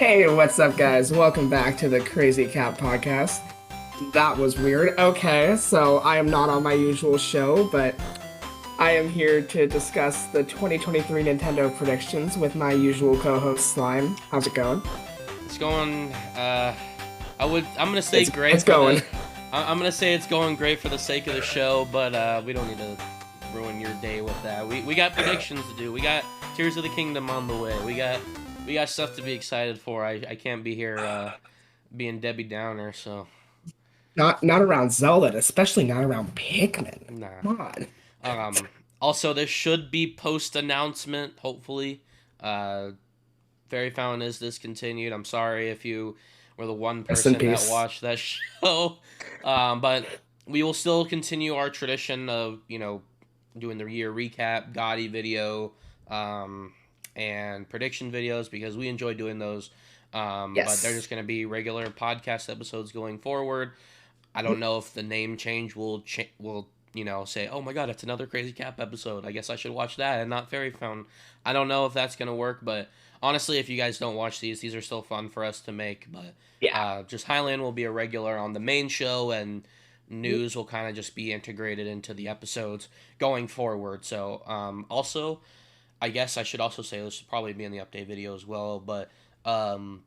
Hey, what's up, guys? Welcome back to the Crazy Cat Podcast. That was weird. Okay, so I am not on my usual show, but I am here to discuss the 2023 Nintendo predictions with my usual co-host Slime. How's it going? It's going. I'm gonna say It's great it's for going. the. I'm gonna say it's going great for the sake of the show, but we don't need to ruin your day with that. We got predictions to do. We got Tears of the Kingdom on the way. We got stuff to be excited for. I can't be here being Debbie Downer. So Not around Zelda, especially not around Pikmin. nah. Come on. Um. Also, there should be post announcement. Hopefully, uh, Fairy Fountain is discontinued. I'm sorry if you were the one Rest in person that peace. watched that show. But we will still continue our tradition of, doing the year recap, Gotti video, um, and prediction videos because we enjoy doing those. But they're Yes. just going to be regular podcast episodes going forward. I don't know if the name change will say, oh my god, it's another Crazy Cap episode. I guess I should watch that and not Fairy Fountain. I don't know if that's gonna work, but honestly, if you guys don't watch these are still fun for us to make. But Yeah. just Highland will be a regular on the main show, and news will kind of just be integrated into the episodes going forward. So also, I guess I should also say this will probably be in the update video as well, but um,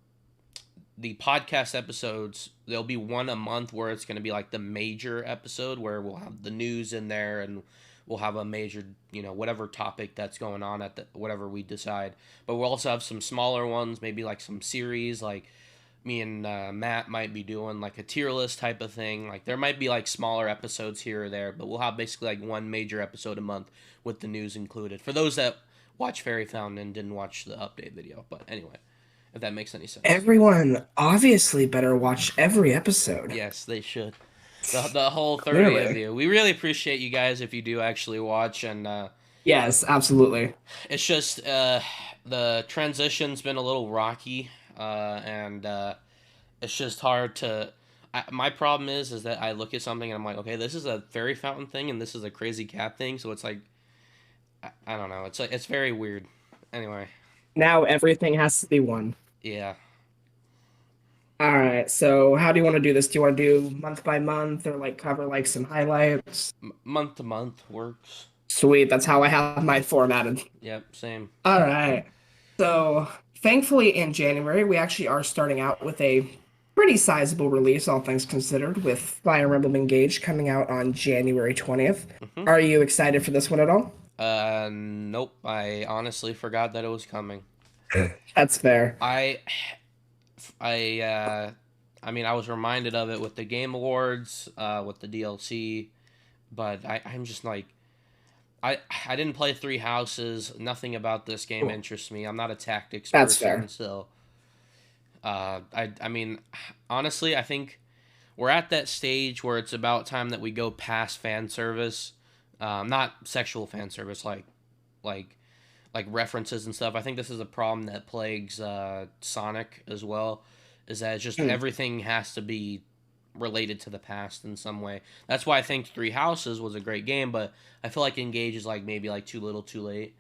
the podcast episodes, there'll be one a month where it's going to be like the major episode where we'll have the news in there, and we'll have a major, whatever topic that's going on at the whatever we decide. But we'll also have some smaller ones, maybe like some series, like me and Matt might be doing like a tier list type of thing. Like there might be like smaller episodes here or there, but we'll have basically like one major episode a month with the news included. For those that watch Fairy Fountain and didn't watch the update video, but anyway, if that makes any sense. Everyone obviously better watch every episode. Yes, they should. The whole 30 of Clearly. you. We really appreciate you guys if you do actually watch, and Yes, absolutely. it's just the transition's been a little rocky, and it's just hard to. My problem is that I look at something and I'm like, okay, this is a fairy fountain thing, and this is a crazy cat thing, so it's like I don't know. It's very weird. Anyway, Now everything has to be one. yeah, All right, so how do you want to do this? Do you want to do month by month or like cover like some highlights? month to month works. Sweet, that's how I have mine formatted. Yep, same. All right. So, thankfully in January, we actually are starting out with a pretty sizable release, all things considered, with Fire Emblem Engage coming out on January 20th. Hmm. Are you excited for this one at all? Nope. I honestly forgot that it was coming. That's fair. I I I mean I was reminded of it with the Game Awards, with the DLC, but I'm just like I didn't play Three Houses. Nothing about this game interests me. I'm not a tactics That's person, fair. so I mean honestly I think we're at that stage where it's about time that we go past fan service, not sexual fan service like like references and stuff. I think this is a problem that plagues Sonic as well, is that it's just Hmm. everything has to be related to the past in some way. That's why I think Three Houses was a great game, but I feel like Engage is like maybe like too little, too late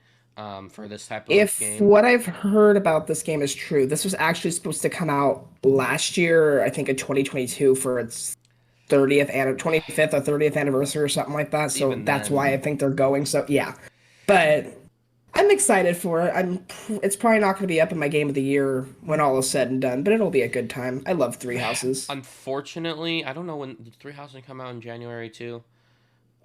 for this type of If game. what I've heard about this game is true, this was actually supposed to come out last year, I think in 2022 for its 30th and 25th or 30th anniversary or something like that. So Even that's why I then, think they're going. So yeah, but I'm excited for it. It's probably not going to be up in my game of the year when all is said and done, but it'll be a good time. I love Three Houses. unfortunately, I don't know when did Three Houses come out in January too.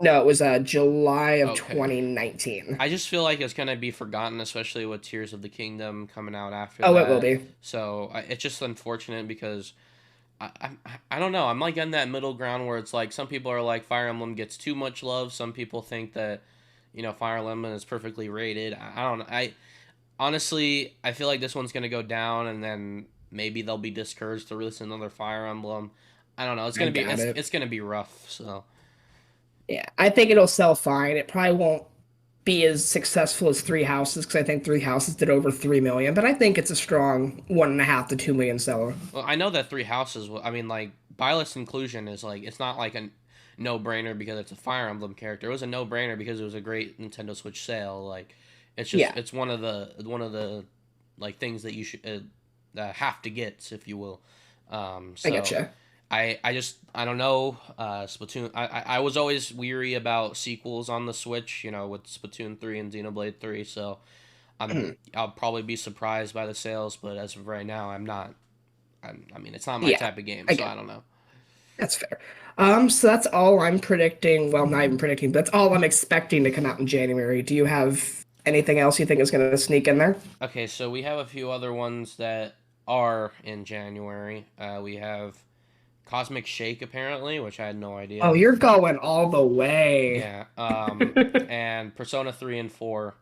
No, it was July of Okay. 2019. I just feel like it's gonna be forgotten, especially with Tears of the Kingdom coming out after Oh, it will that. be. So it's just unfortunate because I don't know. I'm like in that middle ground where it's like some people are like Fire Emblem gets too much love. Some people think that Fire Emblem is perfectly rated. I don't know. I honestly I feel like this one's gonna go down, and then maybe they'll be discouraged to release another Fire Emblem. I don't know. It's I gonna be doubt it. it's gonna be rough. So Yeah, I think it'll sell fine. It probably won't be as successful as Three Houses because I think Three Houses did over 3 million, but I think it's a strong 1.5 to 2 million seller. well, I know that Three Houses. I mean, like Byleth's inclusion is like it's not like a no brainer because it's a Fire Emblem character. It was a no brainer because it was a great Nintendo Switch sale. Like, it's just Yeah, it's one of the like things that you should have to get, if you will. I So getcha. I don't know. Splatoon. I was always weary about sequels on the Switch. With Splatoon 3 and Xenoblade 3. So I'll probably be surprised by the sales, but as of right now, I'm not. I mean, it's not my Yeah, type of game, I so get I it. don't know. That's fair. So that's all I'm predicting. Well, not even predicting, but that's all I'm expecting to come out in January. Do you have anything else you think is going to sneak in there? Okay, so we have a few other ones that are in January. We have Cosmic Shake apparently, which I had no Oh, idea. you're going all the way. Yeah. And Persona 3 and 4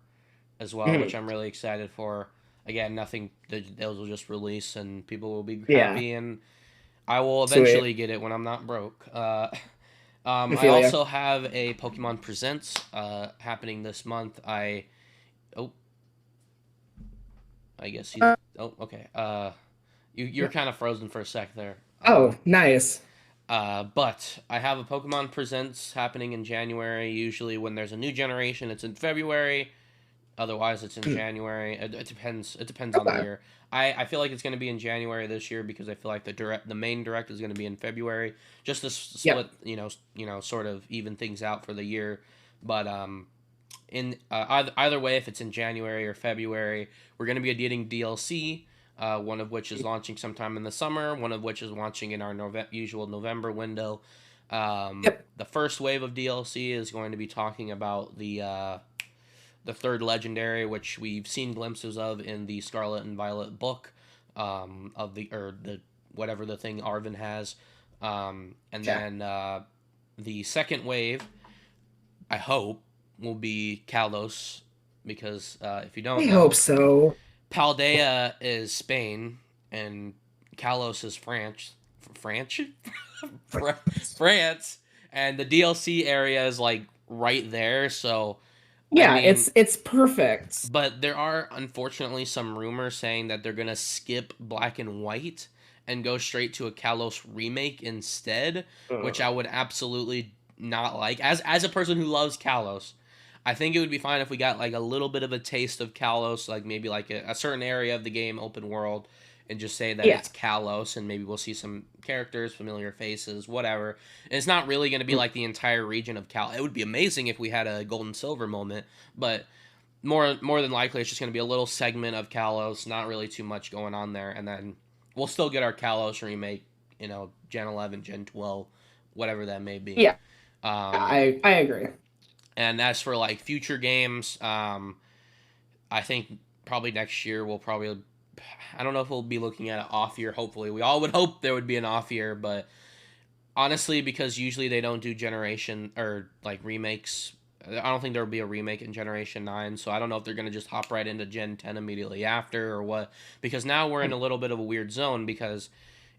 as well, which Mhm. I'm really excited for. Again, nothing. Those will just release and people will be Yeah, happy, and I will sweet. eventually get it when I'm not broke. I I feel you. also have a Pokemon Presents happening this month. Oh, I guess he's. Uh, Oh, okay. You're kind of frozen for a sec there. oh, nice. But I have a Pokemon Presents happening in January. Usually, when there's a new generation, it's in February. Otherwise, it's in January. It depends. It depends on the Okay. year. I feel like it's going to be in January this year because I feel like the main direct is going to be in February, just to split, Yep. sort of even things out for the year. But in either way, if it's in January or February, we're going to be getting DLC. One of which is launching sometime in the summer. One of which is launching in our usual November window. Yep. The first wave of DLC is going to be talking about the third legendary, which we've seen glimpses of in the Scarlet and Violet book, of the whatever the thing Arvin has, and Yeah. then the second wave, I hope, will be Kalos, because if you I don't hope know, so. Paldea is Spain and Kalos is France. France, France, and the DLC area is like right there. So, I Yeah, mean, it's perfect. but there are unfortunately some rumors saying that they're gonna skip Black and White and go straight to a Kalos remake instead, which I Mm. would absolutely not like. As a person who loves Kalos, I think it would be fine if we got like a little bit of a taste of Kalos, like maybe like a certain area of the game, open world, and just say that Yeah. it's Kalos, and maybe we'll see some characters, familiar faces, whatever. And it's not really going to be Mm. like the entire region of Cal. It would be amazing if we had a gold and silver moment, but more than likely it's just going to be a little segment of Kalos, not really too much going on there, and then we'll still get our Kalos remake, Gen 11, Gen 12, whatever that may be. Yeah, Um, I agree. and as for like future games, I think probably next year we'll probably. I don't know if we'll be looking at an off year. Hopefully, we all would hope there would be an off year, but honestly, because usually they don't do generation or like remakes. I don't think there will be a remake in Generation 9, so I don't know if they're going to just hop right into Gen 10 immediately after or what. Because now we're in a little bit of a weird zone because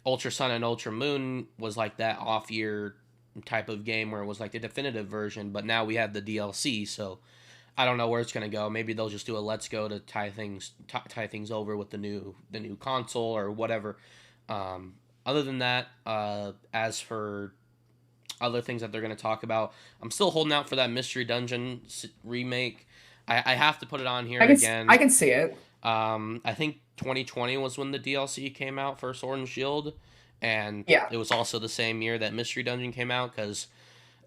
Ultra Sun and Ultra Moon was like that off year type of game where it was like the definitive version, but now we have the DLC, so I don't know where it's going to go. Maybe they'll just do a let's go to tie things over with the new console or whatever. Other than that, as for other things that they're going to talk about, I'm still holding out for that Mystery Dungeon remake. I have to put it on here I again. can see it. I think 2020 was when the DLC came out for Sword and Shield, and Yeah, it was also the same year that Mystery Dungeon came out because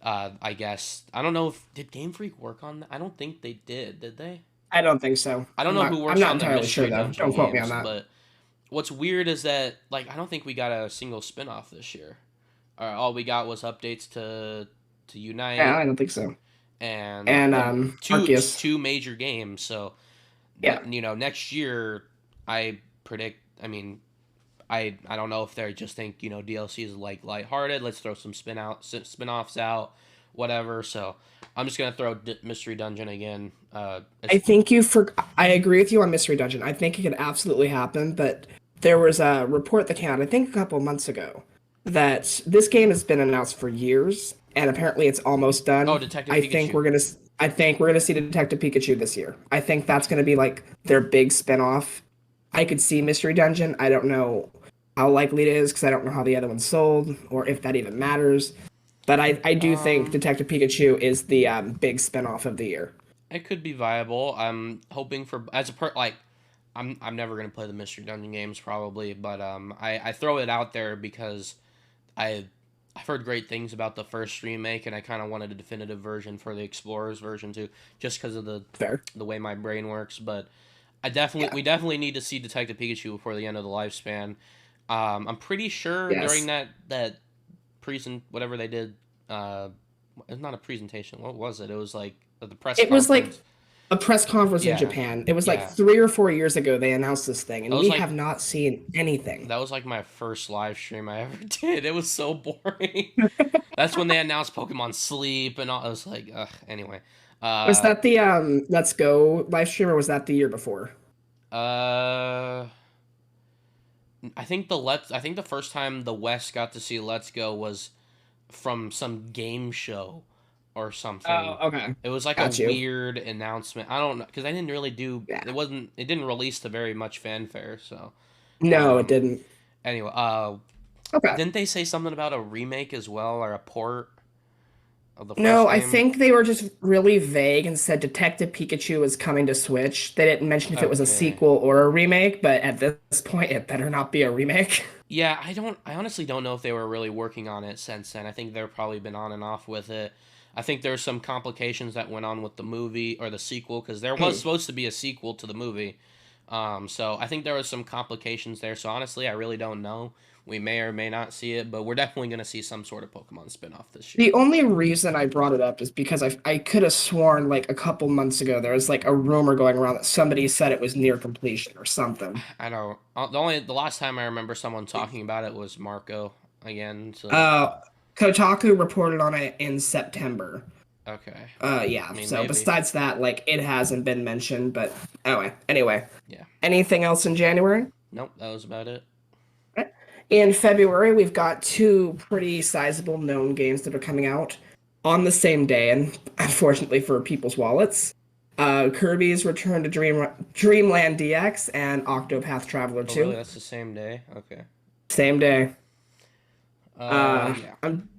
I guess I don't know if did Game Freak work on that. I don't think they did. Did they? I don't think so. I don't know who I'm works not on the entirely sure Mystery though. Dungeon Don't quote me on games, that. but what's weird is that like I don't think we got a single spin-off this year. All we got was updates to Yeah, Unite I don't think so. and And two Arceus. two major games. So Yeah. next year I predict. I mean, I don't know if they just think DLC is like lighthearted. Let's throw some spin-offs out, whatever. So I'm just gonna throw Mystery Dungeon again. I think you for I agree with you on Mystery Dungeon. I think it could absolutely happen, but there was a report that came out, I think a couple months ago, that this game has been announced for years, and apparently it's almost Oh, done. Detective Pikachu. I think we're gonna see Detective Pikachu this year. I think that's gonna be like their big spinoff. I could see Mystery Dungeon. I don't know how likely it is because I don't know how the other one sold or if that even matters. But I do think Um, Detective Pikachu is the big spinoff of the year. it could be viable. I'm hoping for as a like I'm never gonna play the Mystery Dungeon games probably, but I throw it out there because I I've heard great things about the first remake, and I kind of wanted a definitive version for the Explorers version too, just because of Fair. the way my brain works. But Yeah. we definitely need to see Detective Pikachu before the end of the lifespan. I'm pretty sure during Yes. that present whatever they did, uh, it's not a presentation. What was it? It was like the press It was like conference. a press conference in Yeah, Japan. It was like yeah. 3 or 4 years ago they announced this thing, That and was we like have not seen anything. that was like my first live stream I ever did. It was so boring. That's when they announced Pokemon Sleep and all. I was like, ugh. Anyway, Was uh, that the Let's Go live stream, or was that the year before? uh, I think the first time the West got to see Let's Go was from some game show or something. Oh, okay. It was like a Got you. weird announcement. I don't know because I didn't really do. Yeah. It didn't release to very much fanfare. So, No, it um, didn't. anyway, Okay. didn't they say something about a remake as well or a port of the No, first I game? think they were just really vague and said Detective Pikachu is coming to Switch. They didn't mention if it was a Okay. sequel or a remake, but at this point, it better not be a remake. Yeah, I honestly don't know if they were really working on it since then. I think they've probably been on and off with it. I think there's some complications that went on with the movie or the sequel because there was supposed to be a sequel to the movie. So I think there was some complications there. So honestly, I really don't know. We may or may not see it, but we're definitely going to see some sort of Pokemon spinoff this year. The only reason I brought it up is because I could have sworn like a couple months ago there was like a rumor going around that somebody said it was near completion or something. I know the last time I remember someone talking about it was Marco again. So Uh, Kotaku reported on it in September. okay, Yeah. I mean So maybe besides that, like it hasn't been mentioned. But anyway, yeah. anything else in January? Nope, that was about it. Right. In February, we've got two pretty sizable known games that are coming out on the same day, and unfortunately for people's wallets. Kirby's Return to Dreamland DX and Octopath Traveler Oh really? 2. That's the same day. Okay. Same day. Uh, Yeah. I'm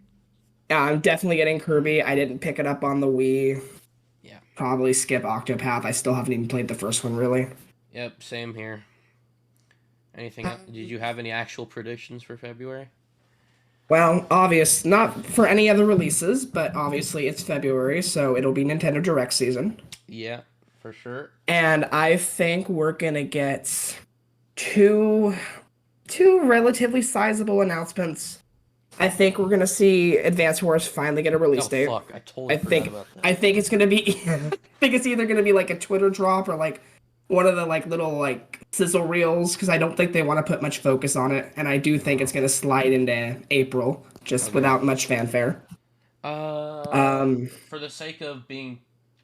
I'm definitely getting Kirby. I didn't pick it up on the Wii. Yeah. Probably skip Octopath. I still haven't even played the first one really. Yep. Same here. Anything? Did you have any actual predictions for February? Well, obvious, not for any other releases, but obviously it's February, so it'll be Nintendo Direct season. Yeah, for sure. And I think we're gonna get two two relatively sizable announcements. I think we're gonna see Advance Wars finally get a release Oh date. fuck! I totally I forgot think about that. I think it's gonna be I think it's either gonna be like a Twitter drop or like one of the like little like sizzle reels because I don't think they want to put much focus on it, and I do think Oh, it's gonna slide into April just okay. without much fanfare. Um, For the sake of being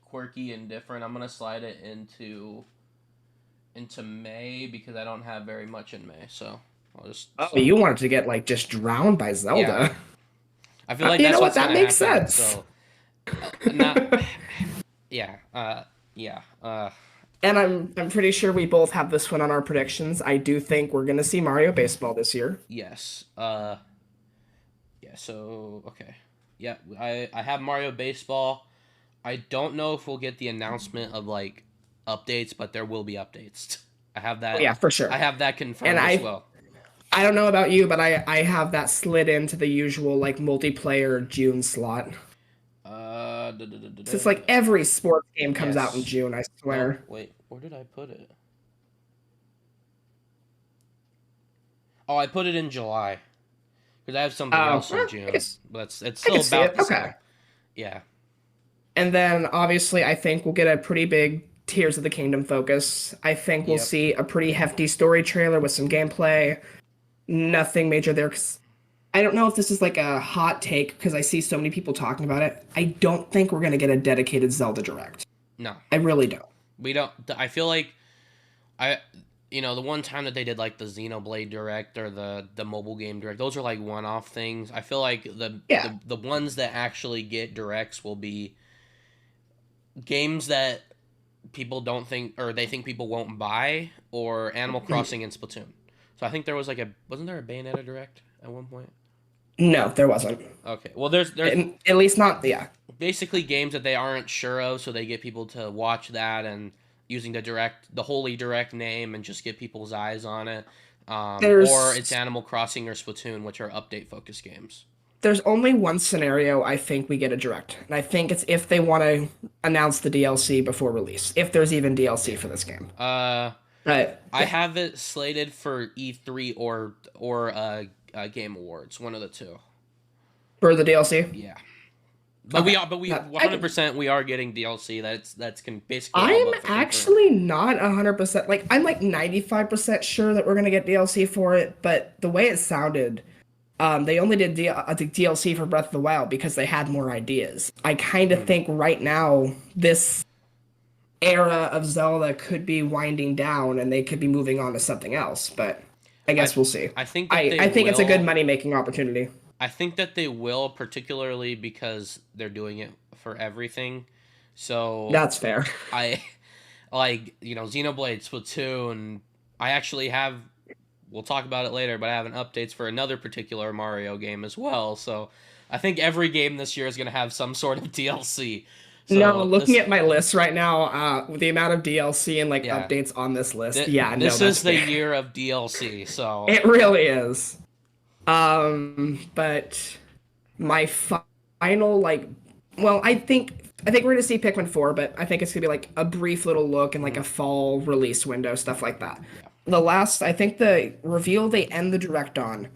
quirky and different, I'm gonna slide it into May because I don't have very much in May. So I'll just oh, slide you it. wanted to get like just drowned by Yeah, Zelda. I feel like You know that's what? what's That gonna makes happen. sense. So not. Yeah. Yeah. And I'm pretty sure we both have this one on our predictions. I do think we're gonna see Mario Baseball this year. Yes. Yeah. So okay. Yeah. I have Mario Baseball. I don't know if we'll get the announcement of like updates, but there will be updates. I have Oh that. yeah, for I sure. have that And confirmed as I well. I don't know about you, but I have that slid into the usual like multiplayer June slot. So it's like every sports game comes out in Yes. June, I No, swear. wait. Where did I put it? Oh, I put it in July because I have something Oh, else in I June, guess but it's I still can see about it. the Okay. same. Yeah. And then obviously I think we'll get a pretty big Tears of the Kingdom focus. I think we'll Yep. see a pretty hefty story trailer with some gameplay. Nothing major there 'cause I don't know if this is like a hot take because I see so many people talking about it. I don't think we're gonna get a dedicated Zelda Direct. No, I really don't. we don't. I feel like I, the one time that they did like the Xenoblade Direct or the mobile game Direct, those are like one-off things. I feel like Yeah. the ones that actually get directs will be games that people don't think or they think people won't buy or Animal Crossing and Splatoon. So I think there was like a wasn't there a Bayonetta Direct at one point? No, there wasn't. Okay. Well, there's And at least not, yeah. basically games that they aren't sure of, so they get people to watch that and using the Holy Direct name and just get people's eyes on it, or it's There's Animal Crossing or Splatoon, which are update focused games. there's only one scenario I think we get a direct, and I think it's if they want to announce the DLC before release, if there's even DLC Yeah. for this game. Uh, I Yeah, have it slated for E3 or Game Awards, one of the two. for the DLC. Yeah. But Okay. we Now, I 100% we are getting DLC. That's basically all I'm but for confirmed. actually not 100%, like I'm like 95% sure that we're gonna get DLC for it, but the way it sounded, they only did the DLC for Breath of the Wild because they had more ideas. I kind of Hmm. think right now this era of Zelda could be winding down and they could be moving on to something else, but I I guess we'll see. I think that I they think it's a good will. money-making opportunity. I think that they will, particularly because they're doing it for everything. So That's fair. I like Xenoblade, Splatoon. I actually have. We'll talk about it later, but I have an updates for another particular Mario game as well. So I think every game this year is going to have some sort of DLC. No, So looking this, at my list right now, with the amount of DLC and like yeah, updates on this list, yeah, no, this that's is the fair. year of DLC. So It really is. But my final like, well, I think we're gonna see Pikmin 4, but I think it's gonna be like a brief little look and like mhm, a fall release window, stuff like that. yeah, I think the reveal they end the direct on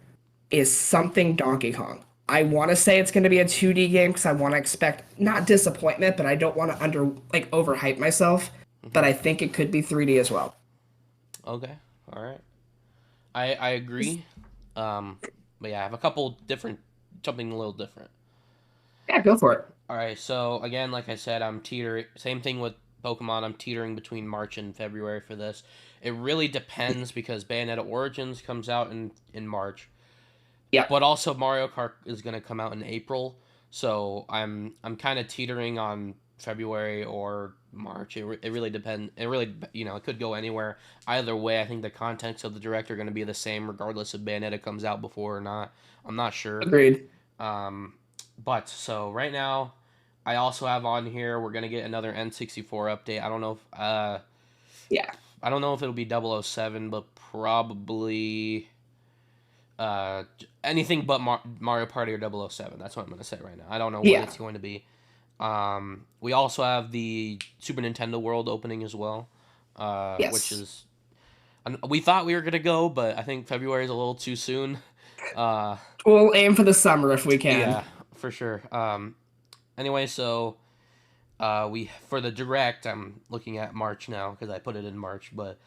is something Donkey Kong. I want to say it's going to be a 2D game because I want to expect not disappointment, but I don't want to overhype myself. But mhm. I think it could be 3D as well. Okay, all right. I agree. Um, but yeah, I have a couple different something a little different. Yeah, go for it. All right, so again, like I said, I'm teetering. Same thing with Pokemon. I'm teetering between March and February for this. It really depends because Bayonetta Origins comes out in March, Yeah, but also Mario Kart is gonna come out in April. So I'm kind of teetering on February or March. It really depends. It really it could go anywhere. Either way, I think the contents of the direct are gonna be the same regardless if Bayonetta comes out before or not. I'm not sure. agreed. Um, but so right now, I also have on here we're gonna get another N64 update. Yeah, I don't know if it'll be 007, but probably anything but Mario Party or 007. That's what I'm gonna say right now. I don't know what yeah, it's going to be. We also have the Super Nintendo World opening as well, which yes. is we thought we were gonna go, but I think February is a little too soon. Uh, We'll aim for the summer if we can. yeah, for sure. Anyway, so we for the direct, I'm looking at March now because I put it in March, but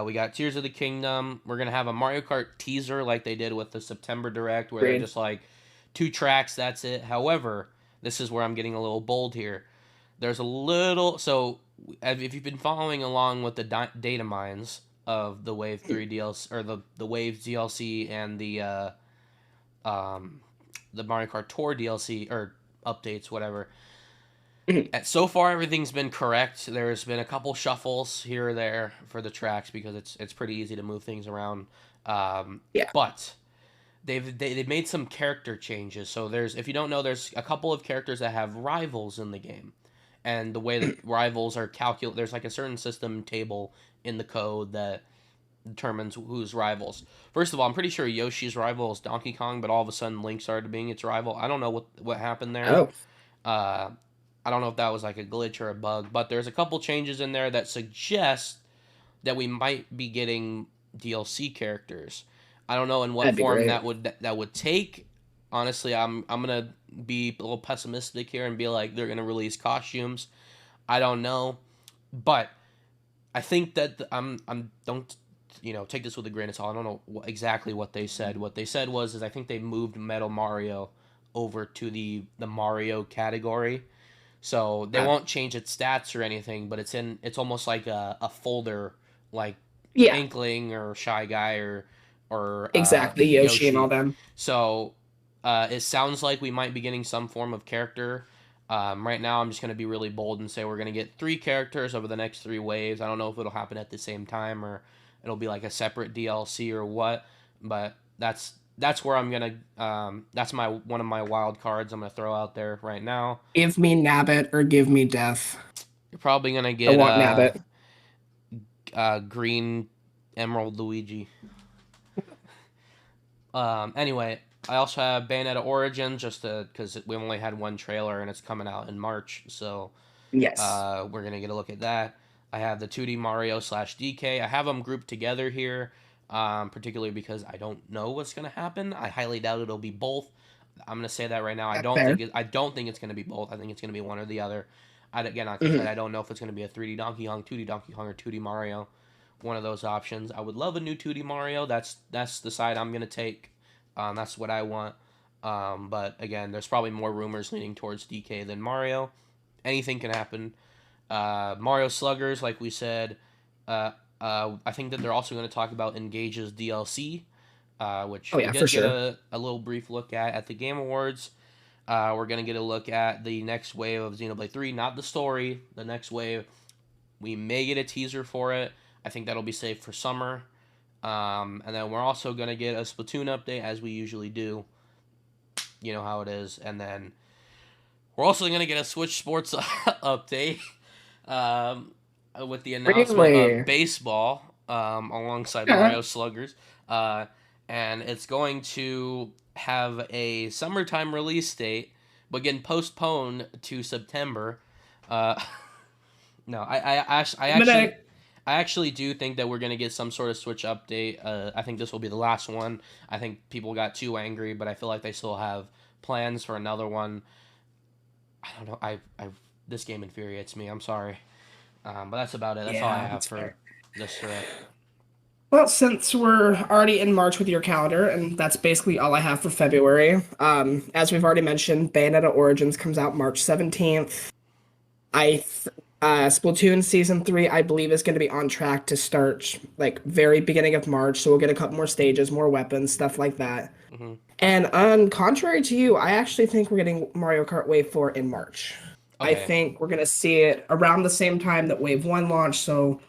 we got Tears of the Kingdom. We're gonna have a Mario Kart teaser like they did with the September direct, where they're Agreed. just like 2 tracks. That's it. However, this is where I'm getting a little bold here. There's a little so if you've been following along with the data mines of the Wave 3 DLC or the Wave DLC and um, the Mario Kart Tour DLC or updates, whatever. So far, everything's been correct. There's been a couple shuffles here or there for the tracks because it's pretty easy to move things around. Um, Yeah, but they've made some character changes. So there's if you don't know, there's a couple of characters that have rivals in the game, and the way that rivals are calculated, there's like a certain system table in the code that determines who's rivals. First of all, I'm pretty sure Yoshi's rival is Donkey Kong, but all of a sudden Link started being its rival. I don't know what happened there. oh, Uh, I don't know if that was like a glitch or a bug, but there's a couple changes in there that suggest that we might be getting DLC characters. I don't know in what that'd be form great. that would take. Honestly, I'm gonna be a little pessimistic here and be like they're gonna release costumes. I don't know, but I think that I'm don't take this with a grain of salt. I don't know exactly what they said. What they said was is I think they moved Metal Mario over to the Mario category. So they Uh, won't change its stats or anything, but it's almost like a folder like yeah, Inkling or Shy Guy or exactly. Yoshi and all Yoshi. them. So it sounds like we might be getting some form of character. Right now, I'm just going to be really bold and say we're going to get 3 characters over the next 3 waves. I don't know if it'll happen at the same time or it'll be like a separate DLC or what, but that's where I'm gonna. That's my one of my wild cards I'm gonna throw out there right now. Give me Nabbit or give me Death. You're probably gonna I get want Nabbit. green Emerald Luigi. Anyway, I also have Bayonetta Origins just because we only had one trailer and it's coming out in March, so Yes. we're gonna get a look at that. I have the 2D Mario slash DK. I have them grouped together here, particularly because I don't know what's gonna happen. I highly doubt it'll be both. I'm gonna say that right now. That's fair. I don't think it's gonna be both. I think it's gonna be one or the other. Again, like I said, Hmm. I don't know if it's gonna be a 3D Donkey Kong, 2D Donkey Kong, or 2D Mario. One of those options. I would love a new 2D Mario. That's the side I'm gonna take. That's what I want. But again, there's probably more rumors leaning towards DK than Mario. Anything can happen. Mario Sluggers, like we said, I think that they're also going to talk about Engage's DLC, which Oh we yeah, for did get sure. a little brief look at the Game Awards. We're going to get a look at the next wave of Xenoblade 3, not the story, the next wave. We may get a teaser for it. I think that'll be saved for summer. And then we're also going to get a Splatoon update, as we usually do. You know how it is. And then we're also going to get a Switch Sports update. Um, with the announcement of Really? baseball alongside Yeah. Mario Sluggers. Uh, and it's going to have a summertime release date, but getting postponed to September. Uh, no, I'm gonna. I actually do think that we're gonna get some sort of Switch update. I think this will be the last one. I think people got too angry, but I feel like they still have plans for another one. I don't know. This game infuriates me. I'm sorry. But that's about it. That's all I Yeah, have that's for fair. this direct. Well, since we're already in March with your calendar, and that's basically all I have for February. As we've already mentioned, Bayonetta Origins comes out March 17th. I th Splatoon season 3, I believe, is going to be on track to start like very beginning of March, so we'll get a couple more stages, more weapons, stuff like that. Hmm. And on contrary to you, I actually think we're getting Mario Kart Wave 4 in March. I Okay. think we're going to see it around the same time that Wave 1 launched, so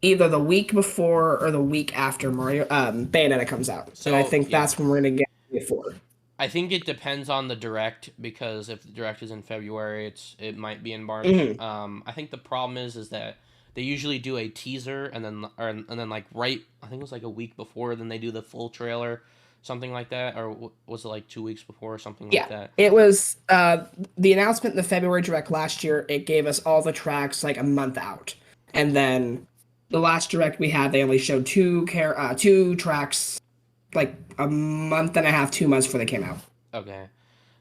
either the week before or the week after Mario Bayonetta comes out. And I So think yeah, that's when we're going to get Wave 4. I think it depends on the direct because if the direct is in February, it might be in March. Hmm. I think the problem is that they usually do a teaser and then like right I think it was like a week before then they do the full trailer, something like that, or was it like 2 weeks before or something like Yeah. that? It was the announcement in the February Direct last year. It gave us all the tracks like a month out, and then the last Direct we had, they only showed two tracks like a month and a half, 2 months before they came out. Okay.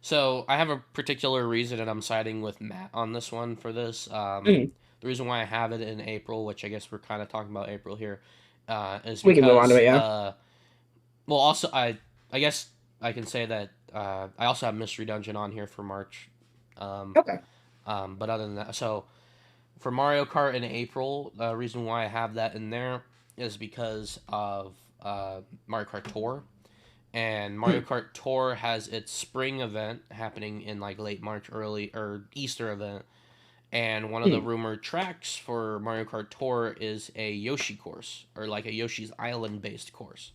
So I have a particular reason, and I'm siding with Matt on this one for this. Mm. The reason why I have it in April, which I guess we're kind of talking about April here, is We can move on to because it, yeah. well, also I guess I can say that I also have Mystery Dungeon on here for March. Um, Okay. but other than that, so for Mario Kart in April, the reason why I have that in there is because of Mario Kart Tour and Mario Hmm. Kart Tour has its spring event happening in like late March, early or Easter event. And one of the Hmm. rumored tracks for Mario Kart Tour is a Yoshi course or like a Yoshi's Island based course,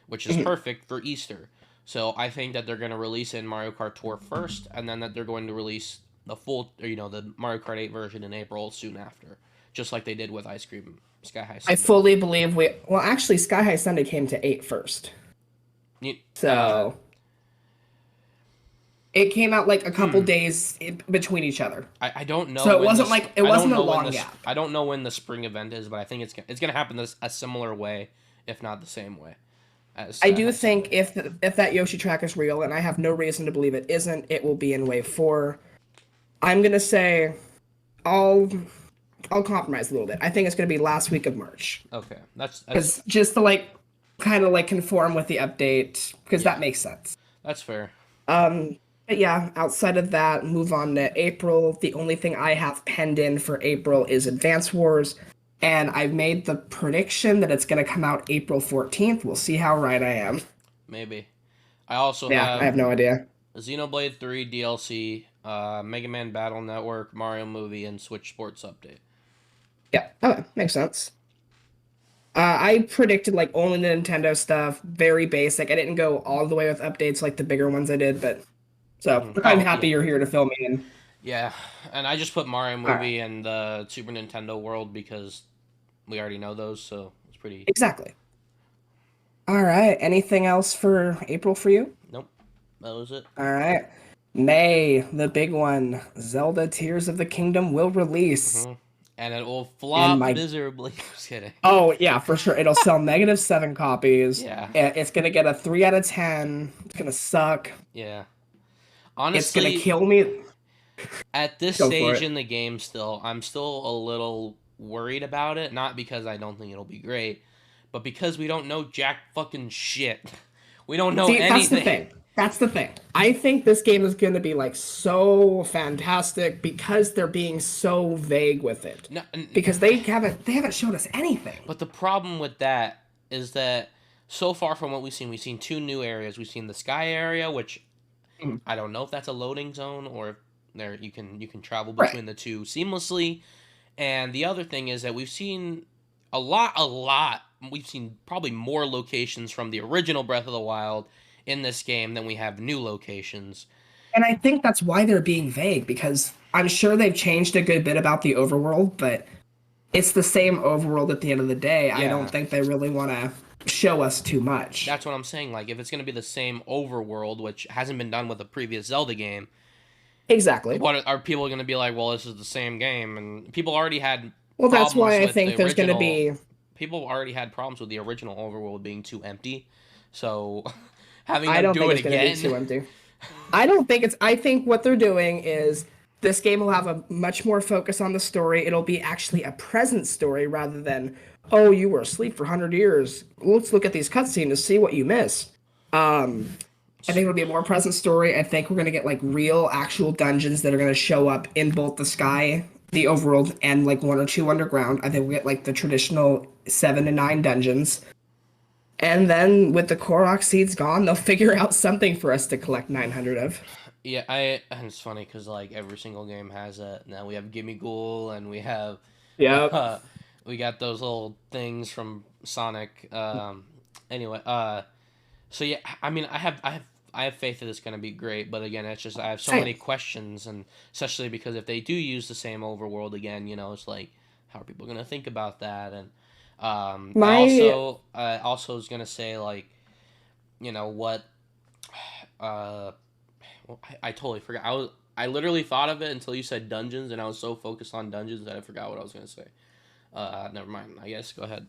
which is Hmm. perfect for Easter. So I think that they're going to release in Mario Kart Tour first, and then that they're going to release the full, or, the Mario Kart 8 version in April soon after, just like they did with Ice Cream Sky High I Sundae. fully believe we. Well, actually, Sky High Sunday came to 8 first, You- Uh, so it came out like a couple hmm. days between each other. I don't know So it when wasn't like it I don't wasn't a know when long this gap. I don't know when the spring event is, but I think it's gonna happen this a similar way, if not the same way, as I Sky do High think Sunday. if that Yoshi track is real, and I have no reason to believe it isn't, it will be in Wave 4. I'm gonna say I'll I'll compromise a little bit. I think it's gonna be last week of March, Okay, that's because just to like kind of like conform with the update, because that yeah, makes sense. that's fair. Um, but yeah, outside of that, move on to April. The only thing I have penned in for April is Advance Wars, and I've made the prediction that it's gonna come out April 14th. We'll see how right I am. Maybe I also Yeah, I have have no idea. Xenoblade 3 DLC, Mega Man Battle Network, Mario Movie, and Switch Sports Update. Yeah, okay, makes sense. I predicted like only the Nintendo stuff, very basic. I didn't go all the way with updates like the bigger ones I did, but so I'm Oh happy yeah, you're here to fill me in. yeah, and I just put Mario All right. Movie and the Super Nintendo World because we already know those, so it's pretty. Exactly. All right. Anything else for April for you? Nope, that was it. All right. May, the big one, Zelda Tears of the Kingdom will release. Hmm. And it will And flop my miserably. Just kidding. Oh yeah, for sure. It'll sell -7 copies. Yeah, It's gonna get a 3 out of 10. It's gonna suck. yeah. It's gonna Honestly, kill me. at this Go for stage it. in the game, I'm still a little worried about it. Not because I don't think it'll be great, but because we don't know jack fucking shit. We don't know See, that's the anything. thing. That's the thing. I think this game is gonna be like so fantastic because they're being so vague with it. No, Because they haven't shown us anything. but the problem with that is that so far from what we've seen two new areas. We've seen the sky area, which Mhm. I don't know if that's a loading zone or if there you can travel Right. between the two seamlessly. And the other thing is that we've seen a lot. We've seen probably more locations from the original Breath of the Wild in this game than we have new locations. And I think that's why they're being vague because I'm sure they've changed a good bit about the overworld, but it's the same overworld at the end of the day. I don't Yeah, think they really want to show us too much. that's what I'm saying. Like, if it's going to be the same overworld, which hasn't been done with a previous Zelda game, Exactly. what are people going to be like? Well, this is the same game, and people already had Well, that's problems why I with the think there's going to original. be. People already had problems with the original overworld being too empty, so having I them don't do think it it's going to be too again. empty. I don't think it's. I think what they're doing is this game will have a much more focus on the story. It'll be actually a present story rather than, oh, you were asleep for 100 years. Let's look at these cutscenes to see what you missed. I think it'll be a more present story. I think we're gonna get like real, actual dungeons that are gonna show up in both the sky, the overworld, and like one or two underground. I think we'll get like the traditional 7 to 9 dungeons. And then with the Korok seeds gone, they'll figure out something for us to collect 900 of. Yeah, and it's funny because like every single game has that. Now we have Gimme Ghoul, and we have Yep. uh, we got those little things from Sonic. Anyway, so yeah, I mean, I have faith that it's gonna be great, but again, it's just I have so many Same. questions, and especially because if they do use the same overworld again, it's like how are people gonna think about that? And I My also was gonna say like what uh well, I totally forgot. I literally thought of it until you said dungeons, and I was so focused on dungeons that I forgot what I was gonna say. Never mind. I guess go ahead.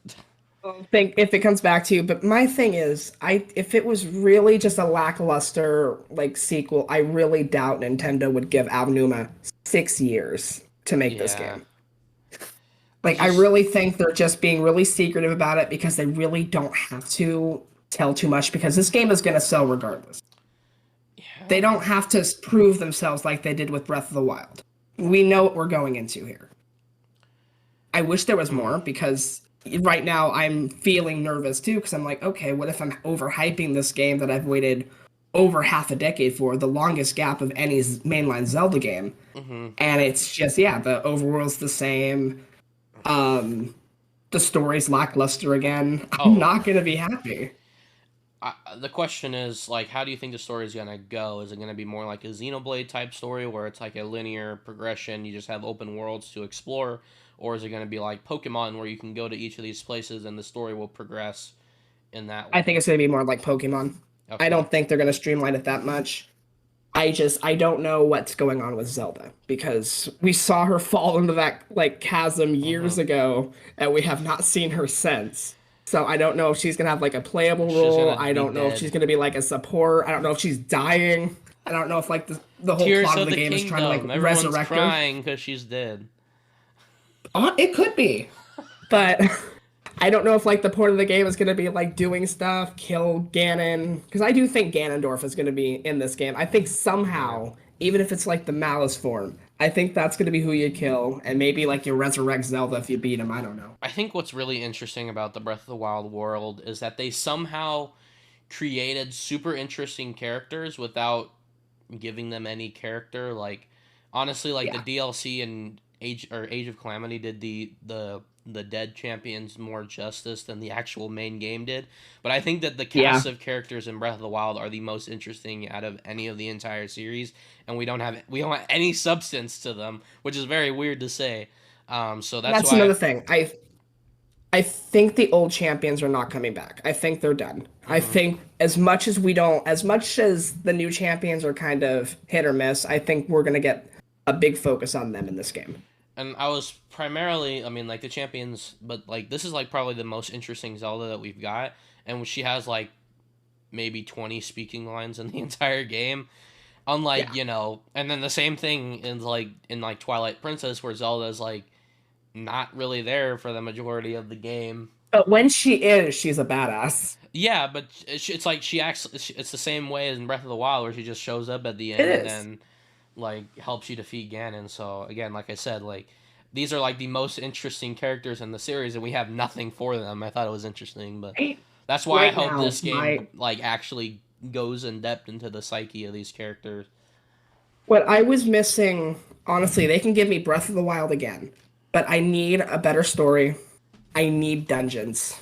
think if it comes back to you, but my thing is, I if it was really just a lackluster like sequel, I really doubt Nintendo would give Aonuma 6 years to make this Yeah, game. it's Like I just really think they're just being really secretive about it because they really don't have to tell too much because this game is going to sell regardless. They yeah. don't have to prove themselves like they did with Breath of the Wild. We know what we're going into here. I wish there was Hmm. more because right now I'm feeling nervous too because I'm like, okay, what if I'm overhyping this game that I've waited over half a decade for, the longest gap of any mainline Zelda game, Hmm. and it's just yeah, the overworld's the same. Um, the story's lackluster again. I'm Oh, not gonna be happy. the question is like, how do you think the story is gonna go? Is it gonna be more like a Xenoblade type story where it's like a linear progression, you just have open worlds to explore, or is it gonna be like Pokemon where you can go to each of these places and the story will progress in that I think way? it's gonna be more like Pokemon. I Okay. don't think they're gonna streamline it that much. I don't know what's going on with Zelda because we saw her fall into that like chasm Hmm. years ago and we have not seen her since. So I don't know if she's gonna have like a playable She's role. gonna I be don't know if she's dead. gonna be like a support. I don't know if she's dying. I don't know if like the whole Tears plot of of the the game is trying to like Kingdom. Everyone's resurrect her. crying because she's dead. It could be, but I don't know if like the point of the game is gonna be like doing stuff, kill Ganon, because I do think Ganondorf is gonna be in this game. I think Yeah. somehow, even if it's like the Malice form, I think that's gonna be who you kill, and maybe like you resurrect Zelda if you beat him. I don't know. I think what's really interesting about the Breath of the Wild world is that they somehow created super interesting characters without giving them any character. Like honestly, like the Yeah, DLC and Age of Calamity did the dead champions more justice than the actual main game did. But I think that the cast yeah, of characters in Breath of the Wild are the most interesting out of any of the entire series, and we don't have any substance to them, which is very weird to say. So and that's that's why another thing. I think the old champions are not coming back. I think they're done. I Hmm. think as much as the new champions are kind of hit or miss, I think we're gonna get a big focus on them in this game. And I was primarily, I mean, like the champions, but like this is like probably the most interesting Zelda that we've got, and she has like maybe 20 speaking lines in the entire game. Unlike, Yeah. you know, and then the same thing in like Twilight Princess where Zelda's like not really there for the majority of the game. But when she is, she's a badass. Yeah, but it's like she acts. It's the same way as in Breath of the Wild, where she just shows up at the It end and is. then like helps you defeat Ganon. So again, like I said, like these are like the most interesting characters in the series, and we have nothing for them. I thought it was interesting, but Right, that's why I right hope now, this game my like actually goes in depth into the psyche of these characters. what I was missing, honestly, they can give me Breath of the Wild again, but I need a better story. I need dungeons.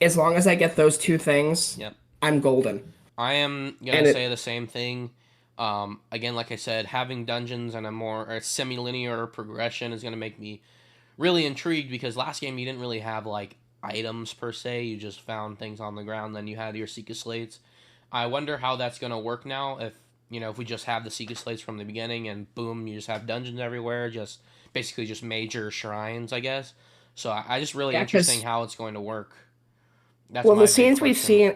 As long as I get those two things, Yep. I'm golden. I am gonna And say it the same thing. Again, like I said, having dungeons and a semi-linear progression is gonna make me really intrigued because last game you didn't really have like items per se. You just found things on the ground. Then you had your Seeker slates. I wonder how that's gonna work now. If you know, if we just have the Seeker slates from the beginning and boom, you just have dungeons everywhere. Just basically just major shrines, I guess. So I just really yeah, interesting because how it's going to work. That's well, the my big scenes we've question. seen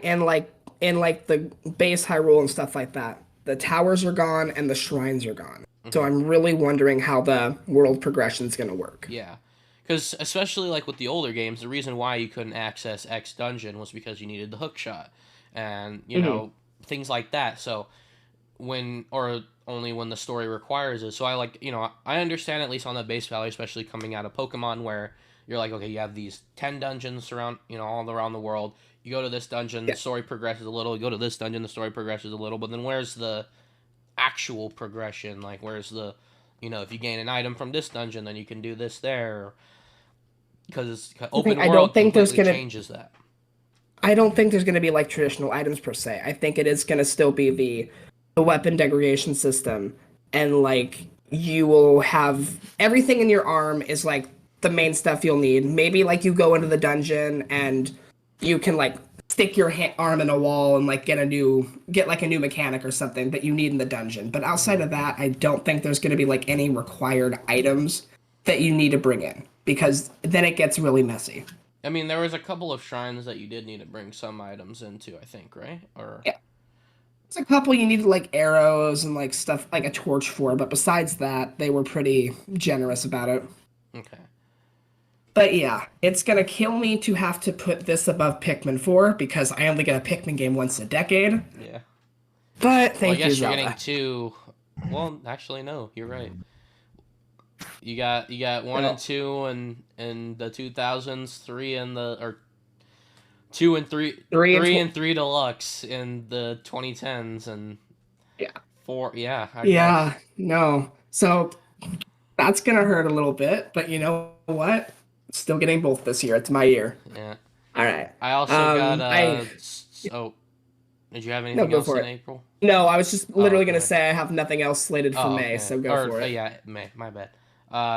in like the base Hyrule and stuff like that, the towers are gone and the shrines are gone. So Hmm. I'm really wondering how the world progression is gonna work. Yeah. Because especially like with the older games, the reason why you couldn't access X dungeon was because you needed the hook shot, and you Hmm. know things like that. So when or only when the story requires it. So I like I understand at least on the base value, especially coming out of Pokemon, where you're like okay, you have these 10 dungeons around all around the world. You go to this dungeon, the Yeah, story progresses a little. You go to this dungeon, the story progresses a little. But then where's the actual progression? Like where's the if you gain an item from this dungeon, then you can do this there because the thing open world completely changes that. I don't think there's gonna be like traditional items per se. I think it is gonna still be the weapon degradation system, and like you will have everything in your arm is like the main stuff you'll need. Maybe like you go into the dungeon and you can like stick your arm in a wall and like get like a new mechanic or something that you need in the dungeon. But outside Hmm. of that, I don't think there's gonna be like any required items that you need to bring in because then it gets really messy. I mean, there was a couple of shrines that you did need to bring some items into, I think, right? Or Yeah, there's a couple you needed like arrows and like stuff like a torch for, but besides that, they were pretty generous about it. okay, But yeah, it's gonna kill me to have to put this above Pikmin 4 because I only get a Pikmin game once a decade. yeah. But Well, I thank you, guess you're getting Zelda. two. Well, actually, no, you're right. You got one and So two and in the 2000s, three and the or two and three, three and three and three deluxe in the 2010s and yeah, four. Yeah, I guess. yeah, no. So that's gonna hurt a little bit, but you know what? Still getting both this year. It's my year. Yeah. All right. I also got I oh, did you have no, anything go else for in it. April? No, I was just Oh, literally gonna okay. say I have nothing else slated for Oh, May, okay. so go Or for it. yeah, my bad.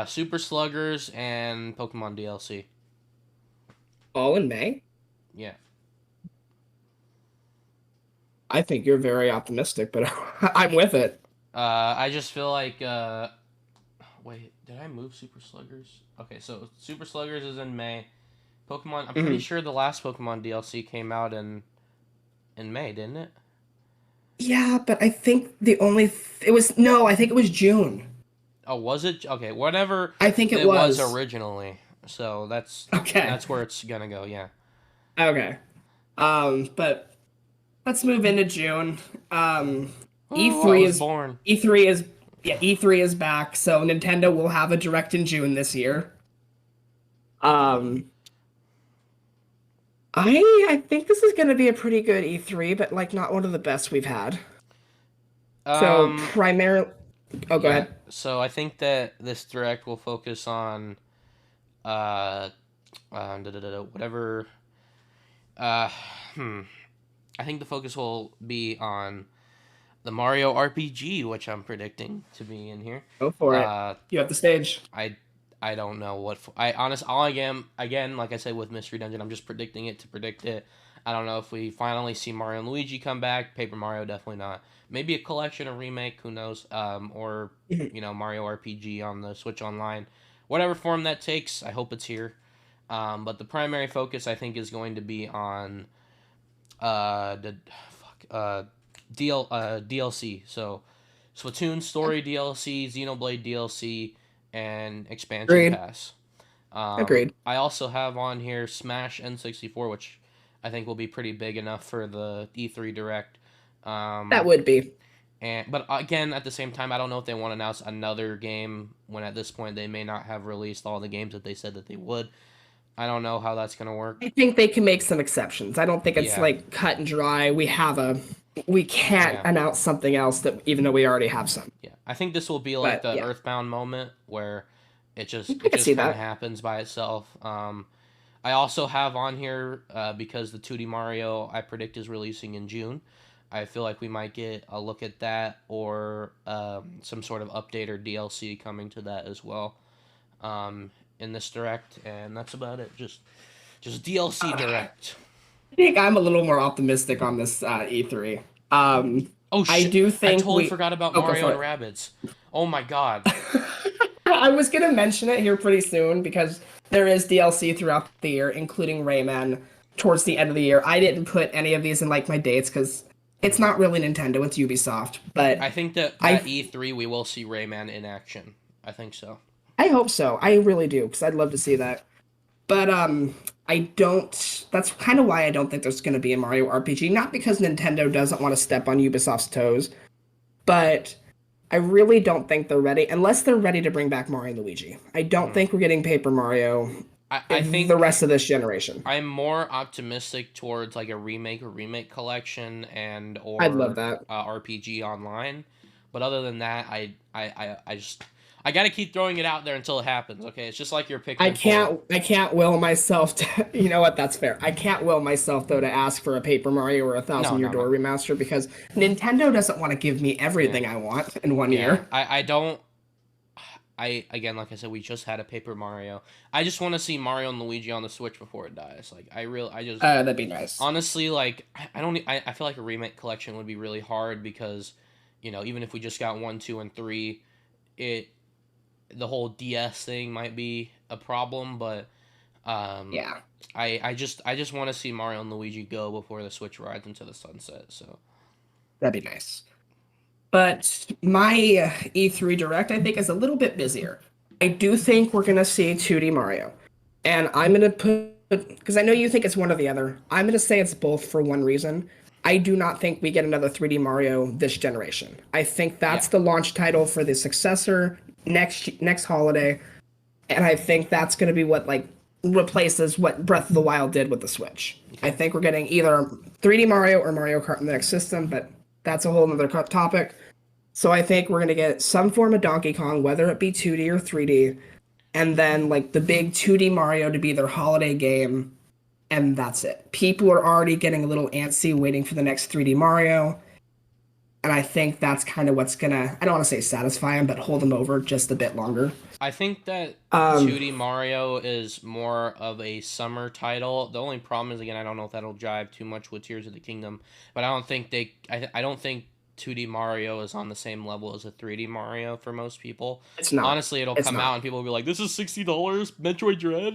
Super Sluggers and Pokemon DLC. All in May? Yeah. I think you're very optimistic, but I'm with it. I just feel like wait, did I move Super Sluggers? Okay, so Super Sluggers is in May. Pokemon, I'm pretty Mhm. sure the last Pokemon DLC came out in May, didn't it? Yeah, but I think the only it was no, I think it was June. Oh, was it? Okay, whatever I think it it was was. originally. So Okay. that's where it's gonna go. Yeah. Okay. But let's move into June. Um, Oh, I E3 was is born. E3 is yeah, E3 is back, so Nintendo will have a direct in June this year. Um, I think this is going to be a pretty good E3, but like not one of the best we've had. So Um, primarily, oh, go yeah. ahead. So I think that this direct will focus on uh, whatever. Uh, hmm. I think the focus will be on the Mario RPG, which I'm predicting to be in here. Go for it. Uh, You have the stage. I I don't know what I honest all again like I said with Mystery Dungeon, I'm just predicting it to predict it. I don't know if we finally see Mario and Luigi come back. Paper Mario definitely not. Maybe a collection, a remake, who knows? Or Mario RPG on the Switch Online, whatever form that takes. I hope it's here. But the primary focus I think is going to be on the DLC. So Splatoon story DLC, Xenoblade DLC, and expansion Agreed. pass. Agreed. I also have on here Smash N64, which I think will be pretty big enough for the E3 Direct. That Um, would be. but again, at the same time, I don't know if they want to announce another game when at this point they may not have released all the games that they said that they would. I don't know how that's gonna work. I think they can make some exceptions. I don't think it's Yeah, like cut and dry. We can't yeah, announce something else that even though we already have some. yeah. I think this will be like But the yeah, Earthbound moment where I it can see just kind of that. happens by itself. I also have on here because the 2D Mario I predict is releasing in June. I feel like we might get a look at that or some sort of update or DLC coming to that as well in this direct, and that's about it. Just DLC I direct. think I'm a little more optimistic on this E3. Um, Oh I shit! do I think totally we. forgot about Oh, go Mario for and it. Rabbids. Oh my god. I was gonna mention it here pretty soon because there is DLC throughout the year, including Rayman towards the end of the year. I didn't put any of these in like my dates because it's Mhm. not really Nintendo, it's Ubisoft. But I think that I at E3 we will see Rayman in action. I think so. I hope so. I really do because I'd love to see that. But I don't. That's kind of why I don't think there's going to be a Mario RPG. Not because Nintendo doesn't want to step on Ubisoft's toes, but I really don't think they're ready unless they're ready to bring back Mario and Luigi. I don't Mhm. think we're getting Paper Mario I the rest think of this generation. I'm more optimistic towards like a remake collection and I'd love or that. RPG online. But other than that, I just I gotta keep throwing it out there until it happens. Okay, it's just like your Pikmin 4. I can't will myself to you know what, that's fair. I can't will myself though to ask for a Paper Mario or a No, Thousand Year no, no. Door remaster because Nintendo doesn't want to give me Yeah, everything I want in one yeah. year. I don't. I again, like I said, we just had a Paper Mario. I just want to see Mario and Luigi on the Switch before it dies. Like I just That'd be nice. honestly like I don't I feel like a remake collection would be really hard because even if we just got 1, 2, and 3, it the whole DS thing might be a problem, but um, Yeah, I just want to see Mario and Luigi go before the Switch rides into the sunset. So that'd be nice. But my E3 Direct, I think, is a little bit busier. I do think we're going to see 2D Mario. And I'm going to put, because I know you think it's one or the other, I'm going to say it's both for one reason. I do not think we get another 3D Mario this generation. I think yeah, that's the launch title for the successor next holiday. And I think that's going to be what like replaces what Breath of the Wild did with the Switch. I okay, think we're getting either 3D Mario or Mario Kart in the next system, but that's a whole other topic. So I think we're gonna get some form of Donkey Kong, whether it be 2D or 3D, and then like the big 2D Mario to be their holiday game, and that's it. People are already getting a little antsy waiting for the next 3D Mario, and I think that's kind of what's gonna, I don't want to say satisfy them, but hold them over just a bit longer. I think that Um, 2D Mario is more of a summer title. The only problem is again I don't know if that'll jive too much with Tears of the Kingdom, but I don't think 2D Mario is on the same level as a 3D Mario for most people. it's not. Honestly, it'll It's come out not. and people will be like, "This is $60, Metroid Dread,"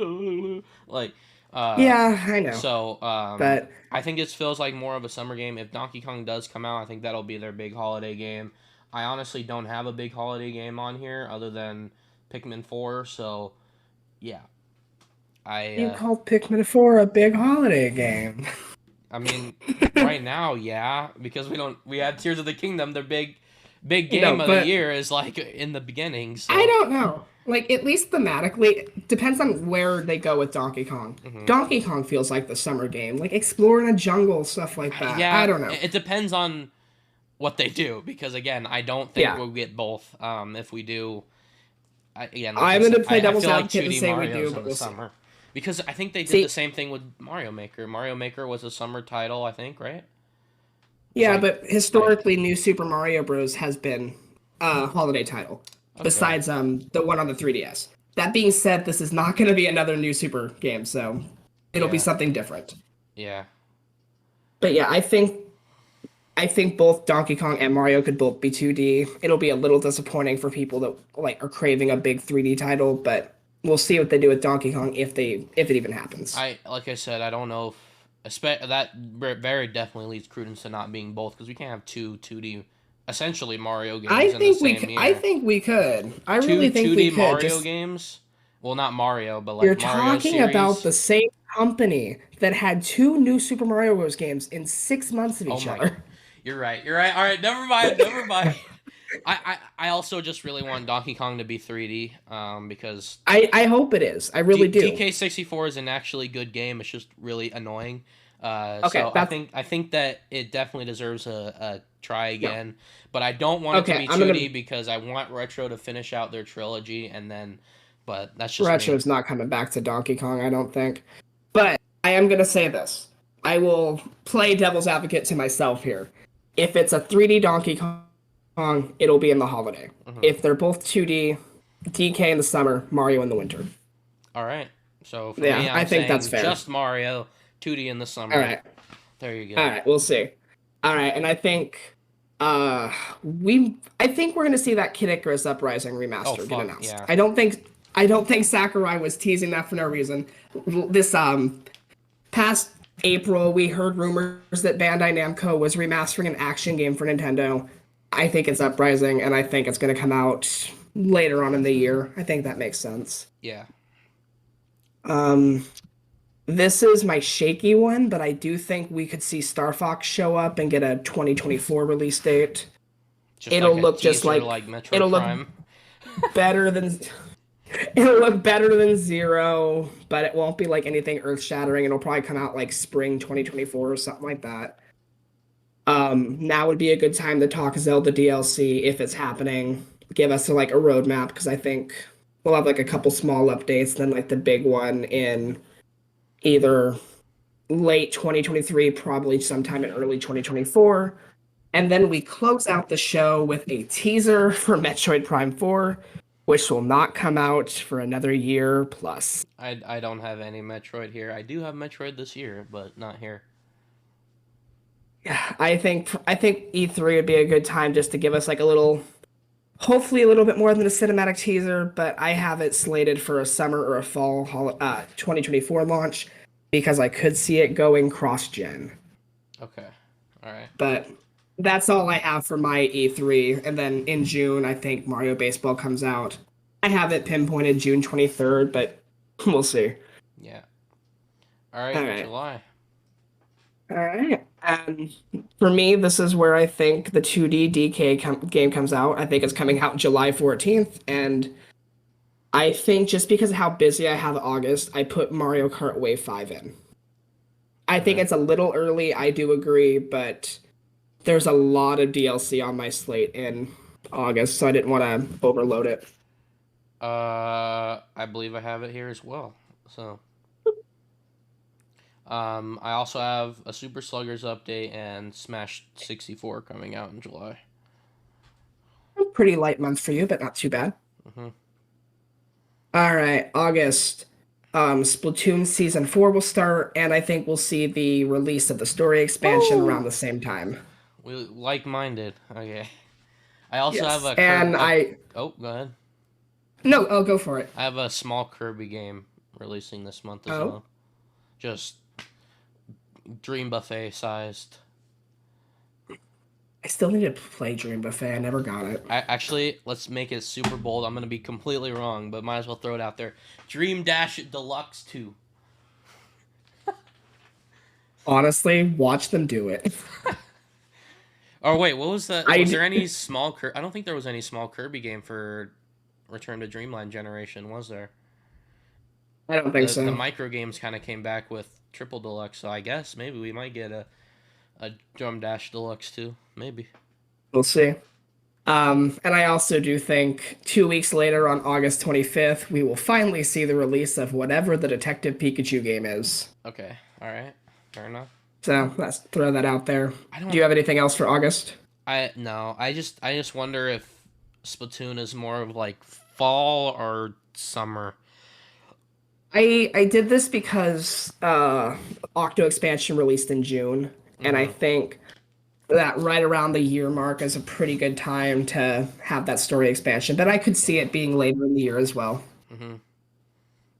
like, uh, Yeah, I know, so but I think it feels like more of a summer game. If Donkey Kong does come out, I think that'll be their big holiday game. I honestly don't have a big holiday game on here other than Pikmin 4, so yeah. I you call Pikmin 4 a big holiday game. I mean right now, yeah, because we have Tears of the Kingdom, their big No, game of the but year is like in the beginning, I so don't know. Like, at least thematically, it depends on where they go with Donkey Kong. mhm. Donkey Kong feels like the summer game, like exploring a jungle, stuff like that. I Yeah, don't know. it depends on what they do because again, I don't think Yeah, we'll get both. If we do, again, like I I'm said, gonna play I devil's feel like advocate and 2D say we do, Mario's in but the we'll see. summer because I think they did the See, same thing with Mario Maker. Mario Maker was a summer title, I think, right? It was yeah, like but like historically, New Super Mario Bros. Has been a holiday title, okay, besides the one on the 3DS. that being said, this is not going to be another new Super game, so it'll be Yeah. something different. Yeah. But yeah, I think both Donkey Kong and Mario could both be 2D. It'll be a little disappointing for people that like are craving a big 3D title, but we'll see what they do with Donkey Kong if it even happens. Like I said, I don't know that very definitely leads credence to not being both because we can't have two 2D essentially Mario games in the same I year. think we could. I Two really think we 2D could. Mario Just games. Well, not Mario, but you're like Mario talking about series. the same company that had two new Super Mario Bros. Games in 6 months of Oh each my, other. you're right. You're right. All right, never mind. Never mind. I also just really want Donkey Kong to be 3D because I hope it is. I really do. DK64 is an actually good game. It's just really annoying. Okay, So that's I think that it definitely deserves a try no. again, but I don't want it to Okay, be I'm 2D gonna. because I want Retro to finish out their trilogy and then. But that's just me. Retro's not coming back to Donkey Kong, I don't think. But I am gonna say this. I will play devil's advocate to myself here. If it's a 3D Donkey Kong, it'll be in the holiday. Hmm. If they're both 2D, DK in the summer, Mario in the winter. All right. So for me, Yeah, I I'm think that's saying fair. just Mario, 2D in the All summer. right. There you All go. right, we'll see. All right, and I think I think we're gonna see that Kid Icarus Uprising Oh remaster get fuck announced. yeah. I don't think Sakurai was teasing that for no reason. This past April we heard rumors that Bandai Namco was remastering an action game for Nintendo. I think it's Uprising and I think it's gonna come out later on in the year. I think that makes sense. Yeah. Um this is my shaky one, but I do think we could see Star Fox show up and get a 2024 release date. Just like It'll a look just teaser, like like Metroid it'll look Prime. better than it'll look better than Zero, but it won't be like anything earth-shattering. It'll probably come out like spring 2024 or something like that. Now would be a good time to talk Zelda DLC if it's happening. Give us like a roadmap because I think we'll have like a couple small updates, then like the big one in either late 2023, probably sometime in early 2024. And then we close out the show with a teaser for Metroid Prime 4, which will not come out for another year plus. I don't have any Metroid here. I do have Metroid this year, but not here. Yeah, I think E3 would be a good time just to give us like a little, hopefully a little bit more than a cinematic teaser, but I have it slated for a summer or a fall 2024 launch because I could see it going cross-gen. Okay. All right. But that's all I have for my E3. And then in June, I think Mario Baseball comes out. I have it pinpointed June 23rd, but we'll see. Yeah. All All right. right. July. All right. And for me, this is where I think the 2D DK game comes out. I think it's coming out July 14th. And I think just because of how busy I have August, I put Mario Kart Wave 5 in. I think Okay. it's a little early, I do agree, but there's a lot of DLC on my slate in August, so I didn't want to overload it. I believe I have it here as well. So. I also have a Super Sluggers update and Smash 64 coming out in July. Pretty light month for you, but not too bad. Hmm. All right, August. Splatoon Season 4 will start, and I think we'll see the release of the story expansion around Woo! the same time. We like-minded. Okay. I also have Yes, a and Oh, go ahead. no, I'll go for it. I have a small Kirby game releasing this month as Oh, well. Just Dream Buffet sized. I still need to play Dream Buffet. I never got it. Actually, let's make it super bold. I'm gonna be completely wrong, but might as well throw it out there. Dream Dash Deluxe 2. Honestly, watch them do it. Oh wait, what was that? I Was there any small I don't think there was any small Kirby game for Return to Dreamland generation, was there? I don't think The so. micro games kind of came back with Triple Deluxe, so I guess maybe we might get a Drum Dash Deluxe too. Maybe. We'll see. And I also do think 2 weeks later, on August 25th, we will finally see the release of whatever the Detective Pikachu game is. Okay. All right. Fair enough. So let's throw that out there. I Do you don't. have anything else for August? I no. I just wonder if Splatoon is more of like fall or summer? I did this because Octo expansion released in June, and I Mm-hmm. think that right around the year mark is a pretty good time to have that story expansion. But I could see Yeah. it being later in the year as well. Mm-hmm.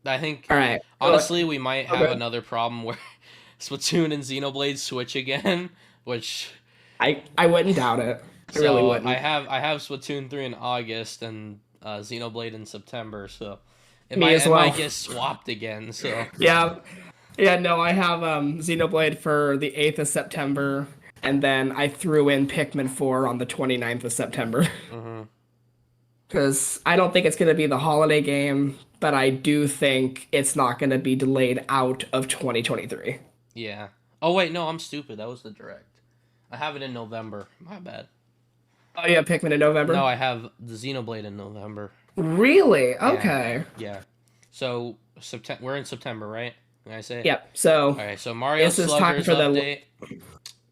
I think All right. honestly we might have Okay. another problem where Splatoon and Xenoblade switch again, which I wouldn't doubt it. I really so wouldn't. I have Splatoon 3 in August and Xenoblade in September, so Me as it might well. get swapped again. So Yeah. Yeah, no, I have Xenoblade for the 8th of September, and then I threw in Pikmin 4 on the 29th of September. hmm Because I don't think it's going to be the holiday game, but I do think it's not going to be delayed out of 2023. yeah. Oh wait, no, I'm stupid. That was the direct. I have it in November. My bad. Oh, yeah, Pikmin in No, November? I have the Xenoblade in November. Really? Yeah, Okay. yeah. So September, we're in September, right? Can I say? Yep, so All right. So Mario this is time Sluggers for the. update.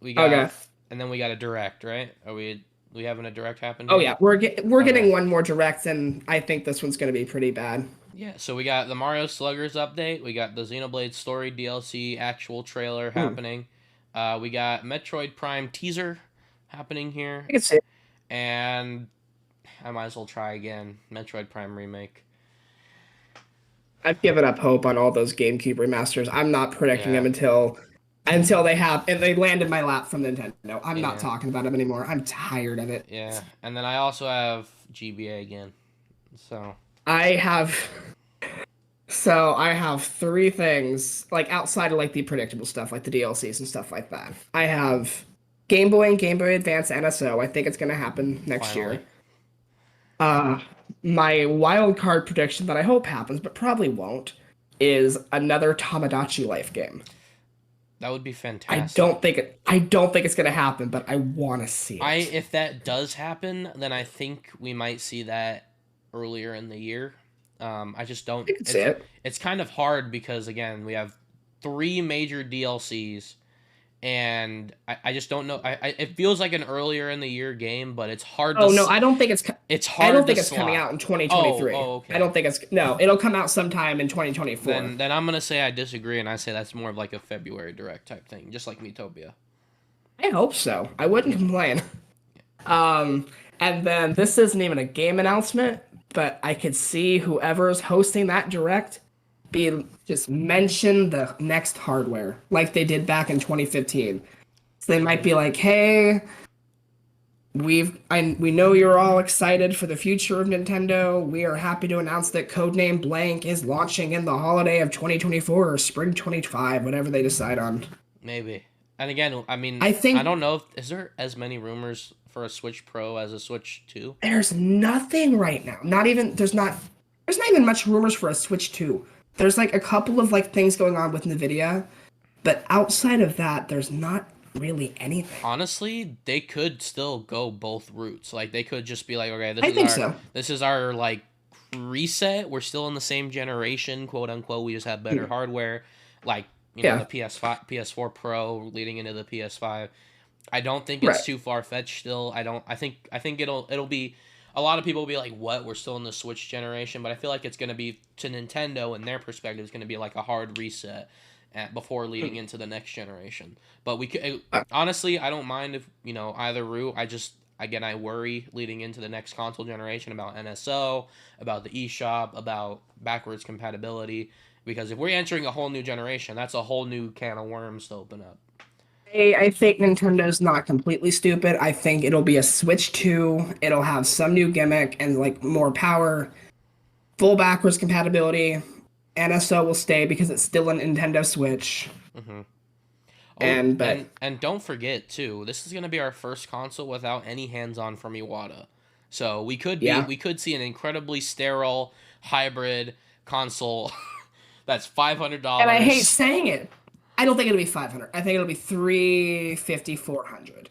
We Okay. got, and then we got a direct, right? Are we having a direct happen Oh, here? yeah, we're Okay. getting one more direct, and I think this one's going to be pretty bad. Yeah. So we got the Mario Sluggers update. We got the Xenoblade Story DLC actual trailer Hmm. happening. We got Metroid Prime teaser happening here, I can see it. and I might as well try again. Metroid Prime remake. I've given up hope on all those GameCube remasters. I'm not predicting them Yeah. until they have and they land in my lap from Nintendo. I'm not Yeah. talking about them anymore. I'm tired of it. Yeah. And then I also have GBA again. So. I have I have three things like outside of like the predictable stuff like the DLCs and stuff like that. I have Game Boy and Game Boy Advance NSO. I think it's going to happen next Finally. year. Uh my wild card prediction that I hope happens but probably won't is another Tamagotchi Life game. That would be fantastic. I don't think it's going to happen, but I want to see it. If that does happen, then I think we might see that earlier in the year. I just don't. I can see it. It's kind of hard because again we have three major DLCs, and I just don't know. It feels like an earlier in the year game, but it's hard to. Oh no, I don't think it's It's I hard don't to think it's coming slot. out in 2023. Okay. I don't think it's no, it'll come out sometime in 2024. Then I'm gonna say I disagree, and I say that's more of like a February direct type thing, just like Miitopia. I hope so. I wouldn't complain. And then this isn't even a game announcement, but I could see whoever's hosting that direct be just mention the next hardware like they did back in 2015. So they might be like, "Hey, we know you're all excited for the future of Nintendo. We are happy to announce that Codename Blank is launching in the holiday of 2024 or spring 2025, whatever they decide on." Maybe. And again, I mean, I think I don't know if is there as many rumors for a Switch Pro as a Switch 2? there's nothing right now. There's not even much rumors for a Switch 2. There's like a couple of like things going on with Nvidia, but outside of that, there's not really anything. Honestly, they could still go both routes. Like they could just be like, okay, I think so. this is our like reset. We're still in the same generation, quote unquote. We just have better hardware. Like, you know, Yeah. the PS5, PS4 Pro leading into the PS5. I don't think it's Right. too far fetched still. I think it'll be a lot of people will be like, "What? We're still in the Switch generation," but I feel like it's going to be to Nintendo and their perspective it's going to be like a hard reset before leading into the next generation. But we could honestly, I don't mind if, you know, either route. I worry leading into the next console generation about NSO, about the eShop, about backwards compatibility, because if we're entering a whole new generation, that's a whole new can of worms to open up. I think Nintendo's not completely stupid. I think it'll be a Switch 2. It'll have some new gimmick and like more power, full backwards compatibility. NSO will stay because it's still a Nintendo Switch. Mm-hmm. But And don't forget too, this is gonna be our first console without any hands-on from Iwata. So yeah. we could see an incredibly sterile hybrid console that's $500. And I hate saying it. I don't think it'll be 500. I think it'll be 350, 400.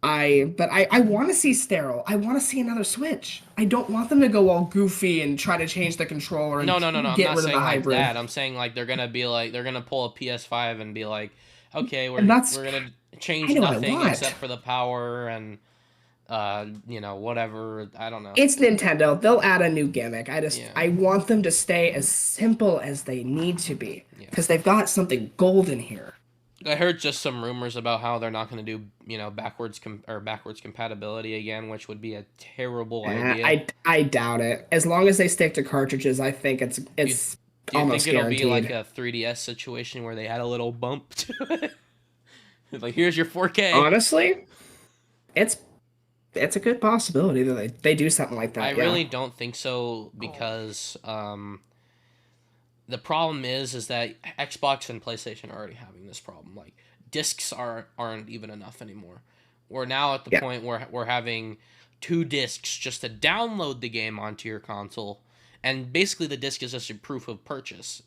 I want to see sterile. I want to see another Switch. I don't want them to go all goofy and try to change the controller and No. I'm get not rid of saying the like hybrid. that. I'm saying like they're gonna pull a PS5 and be like, okay, And that's we're gonna change kind of what I nothing want. except for the power and whatever. I don't know. It's Nintendo. They'll add a new gimmick. Yeah, I want them to stay as simple as they need to be yeah. because they've got something golden here. I heard just some rumors about how they're not going to do, backwards compatibility again, which would be a terrible idea. I doubt it. As long as they stick to cartridges, I think Do you, it's do you think almost it'll be like guaranteed. a 3DS situation where they had a little bump to it? Like, here's your 4K. Honestly, it's it's a good possibility that they do something like I that. Yeah. really don't think so because the problem is that Xbox and PlayStation are already having this problem. Like discs aren't even enough anymore. We're now at the Yeah. point where we're having two discs just to download the game onto your console, and basically the disc is just a proof of purchase.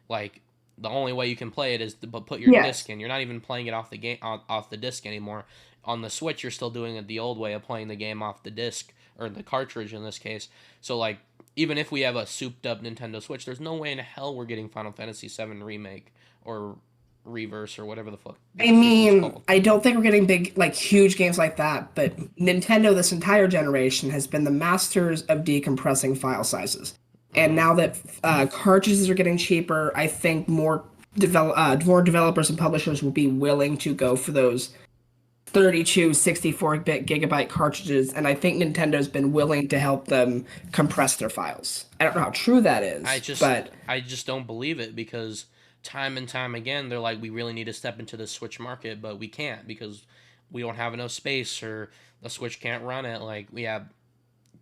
Like the only way you can play it is to put your Yes. disc in. You're not even playing it off the game off the disc anymore. On the Switch, you're still doing it the old way of playing the game off the disc or the cartridge in this case. So like even if we have a souped up Nintendo Switch, there's no way in hell we're getting Final Fantasy VII remake or reverse or whatever the fuck the I sequel's mean, called. I don't think we're getting big, like huge games like that, but Nintendo this entire generation has been the masters of decompressing file sizes. And Mm-hmm. now that cartridges are getting cheaper, I think more developers and publishers will be willing to go for those 32, 64-bit gigabyte cartridges, and I think Nintendo's been willing to help them compress their files. I don't know how true that I is, just but I just don't believe it because time and time again they're like we really need to step into the Switch market, but we can't because we don't have enough space or the Switch can't run it. Like we have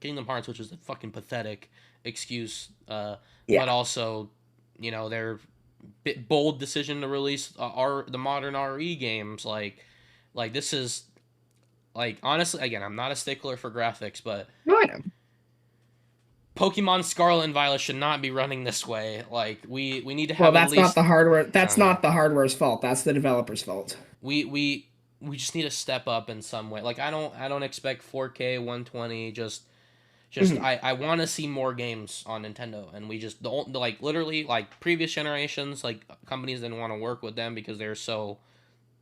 Kingdom Hearts, which is a fucking pathetic excuse, but yeah. also their bold decision to release the modern RE games like this is like honestly again I'm not a stickler for graphics, but No, I know. Pokemon Scarlet and Violet should not be running this way. Like we need to Well, have at that's not least the hardware. I That's don't know. not the hardware's fault. That's the developer's fault. We just need to step up in some way. Like I don't expect 4K 120. Just Mhm. I want to see more games on Nintendo, and we just don't like literally like previous generations. Like companies didn't want to work with them because they're so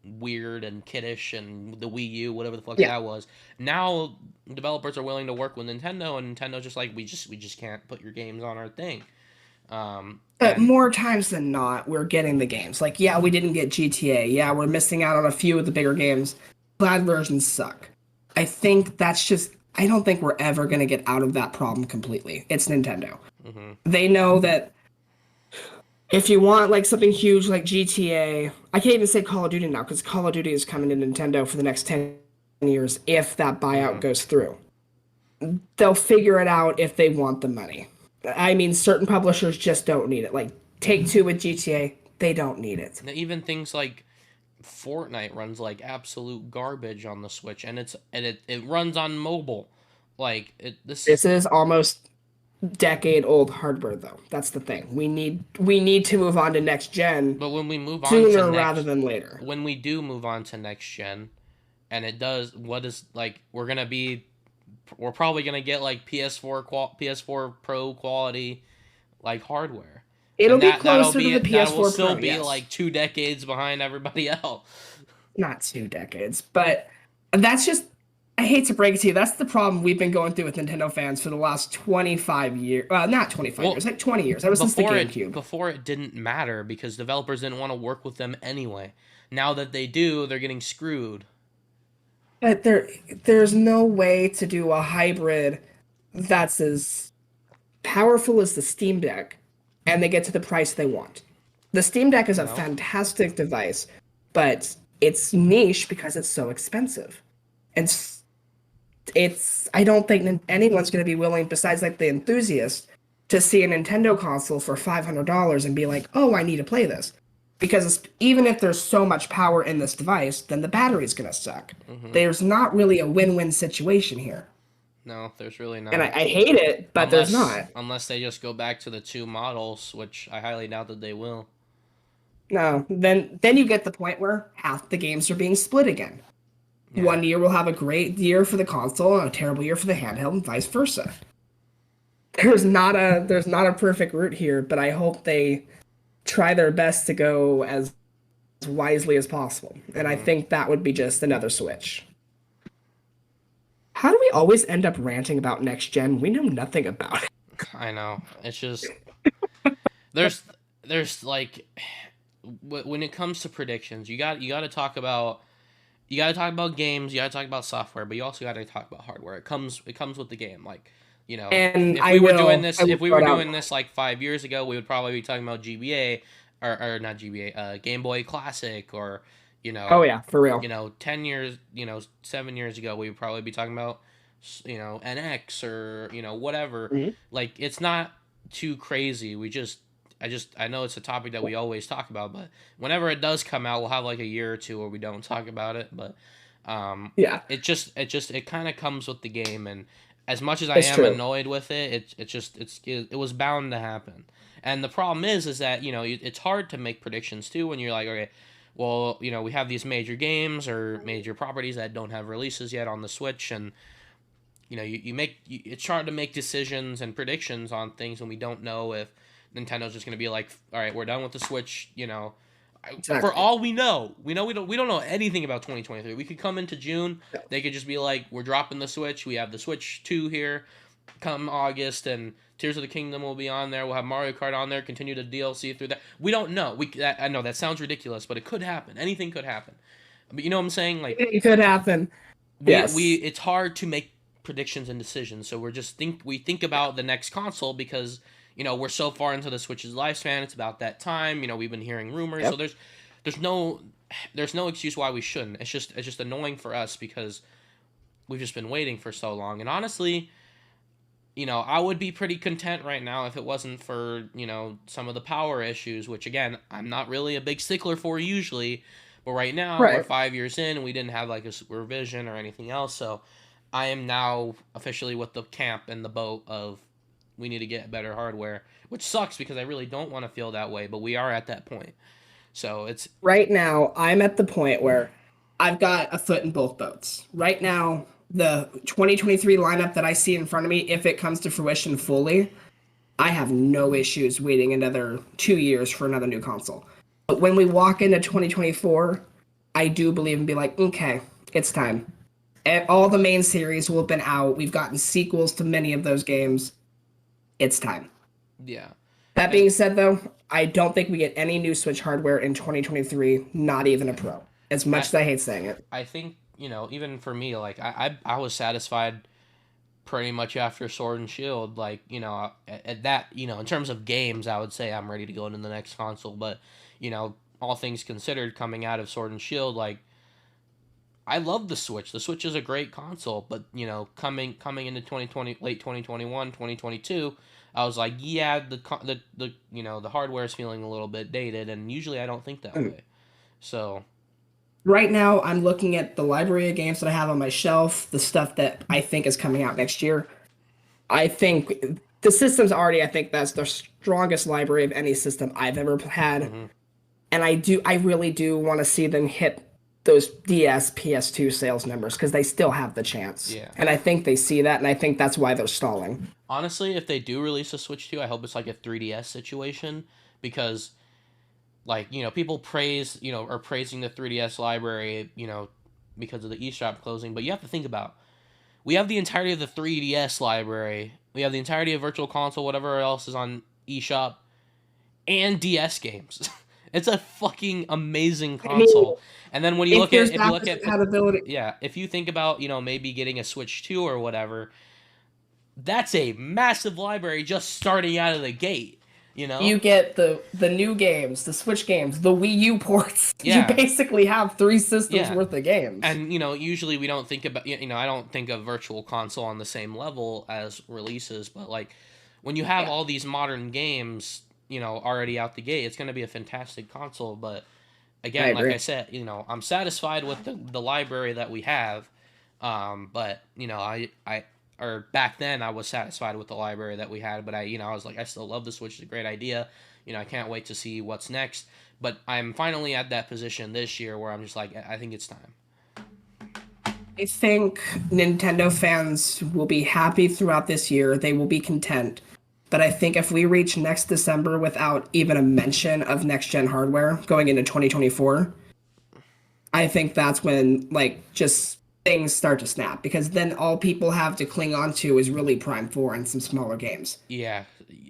weird and kiddish, and the Wii U, whatever the fuck Yeah. that was. Now developers are willing to work with Nintendo, and Nintendo's just like we just can't put your games on our thing. But And more times than not, we're getting the games. Like, yeah, we didn't get GTA. Yeah, we're missing out on a few of the bigger games. Cloud versions suck. I don't think we're ever going to get out of that problem completely. It's Nintendo. mhm. They know that if you want like something huge like GTA, I can't even say Call of Duty now because Call of Duty is coming to Nintendo for the next 10 years if that buyout Mhm. goes through. They'll figure it out if they want the money. I mean, certain publishers just don't need it. Like Take Two with GTA, they don't need it. Even things like Fortnite runs like absolute garbage on the Switch, and it runs on mobile. Like this is This is almost decade old hardware though. That's the thing. We need to move on to next gen but when we move on to sooner rather next than later. when we do move on to next gen, and it does what is like we're probably gonna get like PS4 Pro quality like hardware, It'll and be that'll closer to be the it. That will PS4 still Pro, be yes. like 2 decades behind everybody else. Not 2 decades, but that's just I hate to break it to you. That's the problem we've been going through with Nintendo fans for the last 25 years. Not 25 years, Well, like 20 years. Ever since the GameCube. before it didn't matter because developers didn't want to work with them anyway. Now that they do, they're getting screwed. But there's no way to do a hybrid that's as powerful as the Steam Deck and they get to the price they want. The Steam Deck is a No, fantastic device, but it's niche because it's so expensive. And it's I don't think anyone's going to be willing besides like the enthusiast to see a Nintendo console for $500 and be like, "Oh, I need to play this." Because even if there's so much power in this device, then the battery's going to suck. hmm There's not really a win-win situation here. no, there's really And not. I hate it, but there's not. Unless they just go back to the two models, which I highly doubt that they will. No, then you get the point where half the games are being split again. Yeah. One year we'll have a great year for the console and a terrible year for the handheld, and vice versa. There's not a perfect route here, but I hope they try their best to go as wisely as possible. And I hmm think that would be just another Switch. How do we always end up ranting about next gen? We know nothing about it. I know. It's just there's like when it comes to predictions, you got to talk about games, you got to talk about software, but you also got to talk about hardware. It comes with the game. Like, And if we were doing I this, will if we throw were it out. doing this like 5 years ago, we would probably be talking about GBA or not GBA, Game Boy Classic, or you Oh know, yeah, for real. 10 years, 7 years ago, we would probably be talking about NX or whatever. Mhm. Like, it's not too crazy. I know it's a topic that we always talk about, but whenever it does come out, we'll have like a year or two where we don't talk about it. But Yeah, it kind of comes with the game, and as much as I it's am true. annoyed with it, it was bound to happen. And the problem is that it's hard to make predictions too when you're like, okay, well, we have these major games or major properties that don't have releases yet on the Switch, and it's hard to make decisions and predictions on things when we don't know if Nintendo's just going to be like, all right, we're done with the Switch. For Exactly. all we don't know anything about 2023. We could come into June, Yeah. they could just be like, we're dropping the Switch. We have the Switch 2 here come August, and Tears of the Kingdom will be on there. We'll have Mario Kart on there, continue the DLC through that. We don't know. I know that sounds ridiculous, but it could happen. Anything could happen. But you know what I'm saying? Like, It could happen. we Yes. it's hard to make predictions and decisions, so we think about the next console because we're so far into the Switch's lifespan. It's about that time. We've been hearing rumors, so Yep. there's no there's no excuse why we shouldn't. It's just annoying for us because we've just been waiting for so long. And honestly, I would be pretty content right now if it wasn't for, some of the power issues, which again, I'm not really a big stickler for usually. But right now, we're Right. 5 years in and we didn't have like a revision or anything else. So I am now officially with the camp and the boat of we need to get better hardware, which sucks because I really don't want to feel that way, but we are at that point. So it's, Right now, I'm at the point where I've got a foot in both boats. Right now, the 2023 lineup that I see in front of me, if it comes to fruition fully, I have no issues waiting another 2 years for another new console. But when we walk into 2024, I do believe and be like, okay, it's time. All the main series will have been out. We've gotten sequels to many of those games. It's time. yeah. That And being said, though, I don't think we get any new Switch hardware in 2023, not even a Pro. As much I, as I hate saying it. I think, even for me, like, I was satisfied pretty much after Sword and Shield. Like, at that, in terms of games, I would say I'm ready to go into the next console. But, all things considered, coming out of Sword and Shield, like, I love the Switch. The Switch is a great console, but coming into 2020, late 2021, 2022, I was like, yeah, the hardware is feeling a little bit dated, and usually I don't think that Mm. way. So Right now, I'm looking at the library of games that I have on my shelf, the stuff that I think is coming out next year. I think the system's already, I think that's the strongest library of any system I've ever had. hmm And I really do want to see them hit those DS PS2 sales numbers because they still have the chance. yeah, And I think they see that, and I think that's why they're stalling. honestly, if they do release a Switch 2, I hope it's like a 3DS situation because like people are praising the 3DS library because of the eShop closing, but you have to think about we have the entirety of the 3DS library, we have the entirety of Virtual Console, whatever else is on eShop, and DS games. It's a fucking amazing I mean, console. And then when you if look there's at if you look backwards at compatibility, yeah, if you think about maybe getting a Switch 2 or whatever, that's a massive library just starting out of the gate. You you know? get the new games, the Switch games, the Wii U ports. You Yeah, basically have three systems yeah. worth of games. And usually we don't think about I don't think of Virtual Console on the same level as releases, but like when you have Yeah, all these modern games, already out the gate, it's going to be a fantastic console. But I again, like I agree. said, I'm satisfied with the library that we have. But I or back then I was satisfied with the library that we had, but I was like, I still love the Switch. It's a great idea. I can't wait to see what's next. But I'm finally at that position this year where I'm just like, I think it's time. I think Nintendo fans will be happy throughout this year. They will be content. But I think if we reach next December without even a mention of next gen hardware going into 2024, I think that's when, like, just things start to snap because then all people have to cling on to is really Prime 4 and some smaller games. Yeah,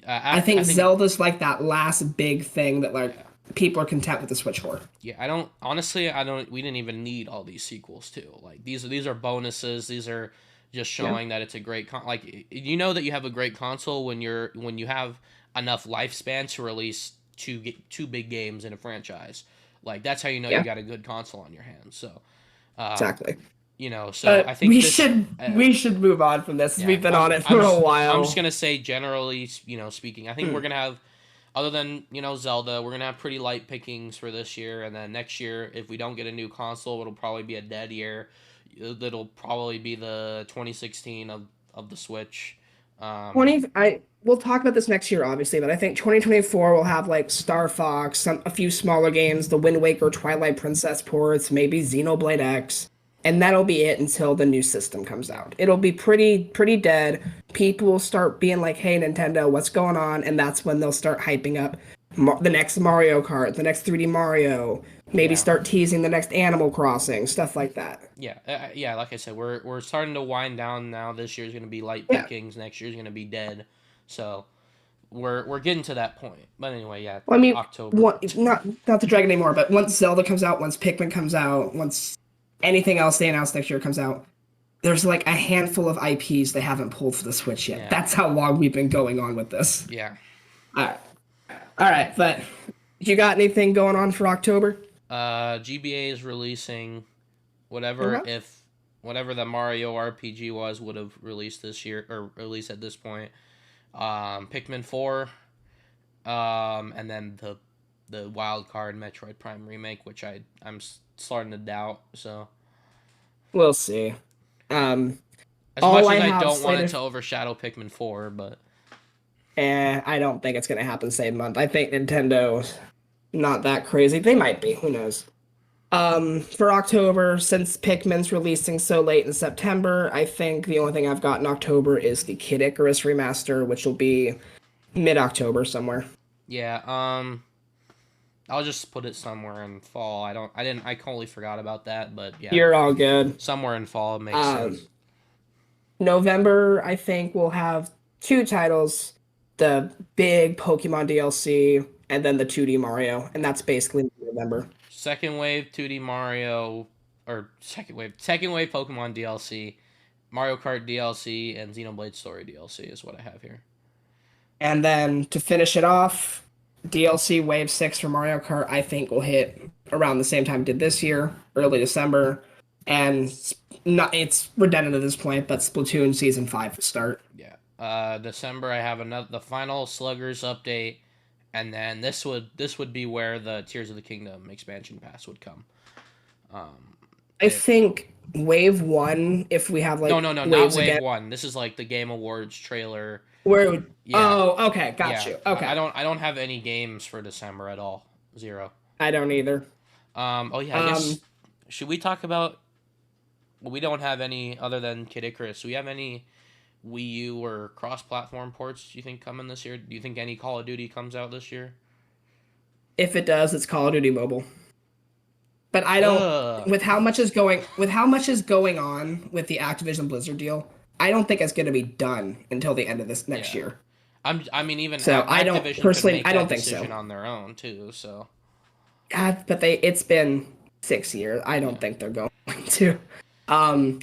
I think I think Zelda's like that last big thing that like yeah. people are content with the Switch for. Yeah, I don't honestly. I don't. We didn't even need all these sequels too. Like these are bonuses. These are just Yeah. showing that it's a great like you know that you have a great console when you have enough lifespan to release two big games in a franchise. Like that's how you know you Yeah, got a good console on your hands. So, um, exactly. so But I think this. we should move on from this. Yeah, We've been on it for a I'm just while. gonna say generally, speaking, I think we're Hmm. gonna have, other than Zelda, we're gonna have pretty light pickings for this year, and then next year, if we don't get a new console, it'll probably be a dead year. It'll probably be the 2016 of the Switch. Um, 20 I we'll talk about this next year obviously, but I think 2024 will have like Star Fox, a few smaller games, the Wind Waker, Twilight Princess ports, maybe Xenoblade X, and that'll be it until the new system comes yeah, out. It'll be pretty dead. People will start being like, "Hey Nintendo, what's going on?" And that's when they'll start hyping up the next Mario Kart, the next 3D Mario, maybe yeah, start teasing the next Animal Crossing, stuff like that. yeah. Like I said, we're starting to wind down now. This year's gonna be light Yeah. pickings. Next year's gonna be dead. So we're getting to that point. But anyway, yeah, Well, I mean, October. not to drag anymore, but once Zelda comes out, once Pikmin comes out, once anything else they announce next year comes out, there's like a handful of IPs they haven't pulled for the Switch yet. Yeah, That's how long we've been going on with this. yeah. All right, all right, but you got anything going on for October? GBA is releasing whatever Okay. if whatever the Mario RPG was would have released this year or released at this point. Pikmin 4, and then the wild card Metroid Prime remake, which I'm starting to doubt. So We'll see. Um, as all much I as I have don't want it slated, to overshadow Pikmin 4, but I don't think it's gonna happen same month. I think Nintendo's not that crazy. They might be. Who knows? For October, since Pikmin's releasing so late in September, I think the only thing I've got in October is the Kid Icarus remaster, which will be mid-October somewhere. yeah, I'll just put it somewhere in fall. I totally forgot about that, but yeah, You're all good. somewhere in fall makes Um, sense. November, I think we'll have two titles, the big Pokemon DLC and then the 2D Mario, and that's basically November. Second wave 2D Mario, or second wave Pokemon DLC, Mario Kart DLC, and Xenoblade Story DLC is what I have here. And then to finish it off, DLC Wave 6 for Mario Kart, I think will hit around the same time it did this year, early December. And not it's redundant at this point, but Splatoon Season 5 will start. Yeah. December I have another the final Sluggers update, and then this would be where the Tears of the Kingdom expansion pass would come. Um, I it, think Wave 1, if we have no, like no, no, not waves Wave again, One. This is like the Game Awards trailer. where it would, Yeah, oh, okay, got yeah. you. Okay. I don't have any games for December at all. Zero. I don't either. Oh yeah, I Um, guess should we talk about? Well, we don't have any other than Kid Icarus. Do we have any Wii U or cross-platform ports? Do you think coming this year? Do you think any Call of Duty comes out this year? if it does, it's Call of Duty Mobile. But I don't Ugh. with how much is going on with the Activision Blizzard deal, I don't think it's going to be done until the end of this next Yeah. year. I mean, even So I don't Activision could personally, make I that don't think so. decision on their own too. So God, but it's been 6 years. I don't yeah, think they're going to. Um,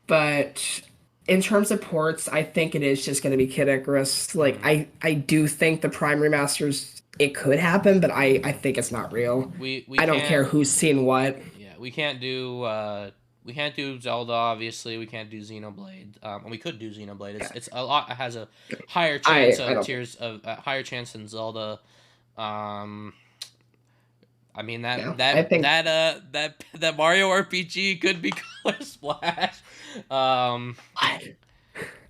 but in terms of ports, I think it is just going to be Kid Icarus. Like hmm I do think the Prime remasters it could happen, but I think it's not real. we I don't care can't. who's seen what. Yeah, we can't do Zelda. Obviously, we can't do Xenoblade. And we could do Xenoblade. It's a lot. It has a higher chance I of don't. tears of a higher chance than Zelda. Um, I mean Yeah, I think that Mario RPG could be Color Splash. Um,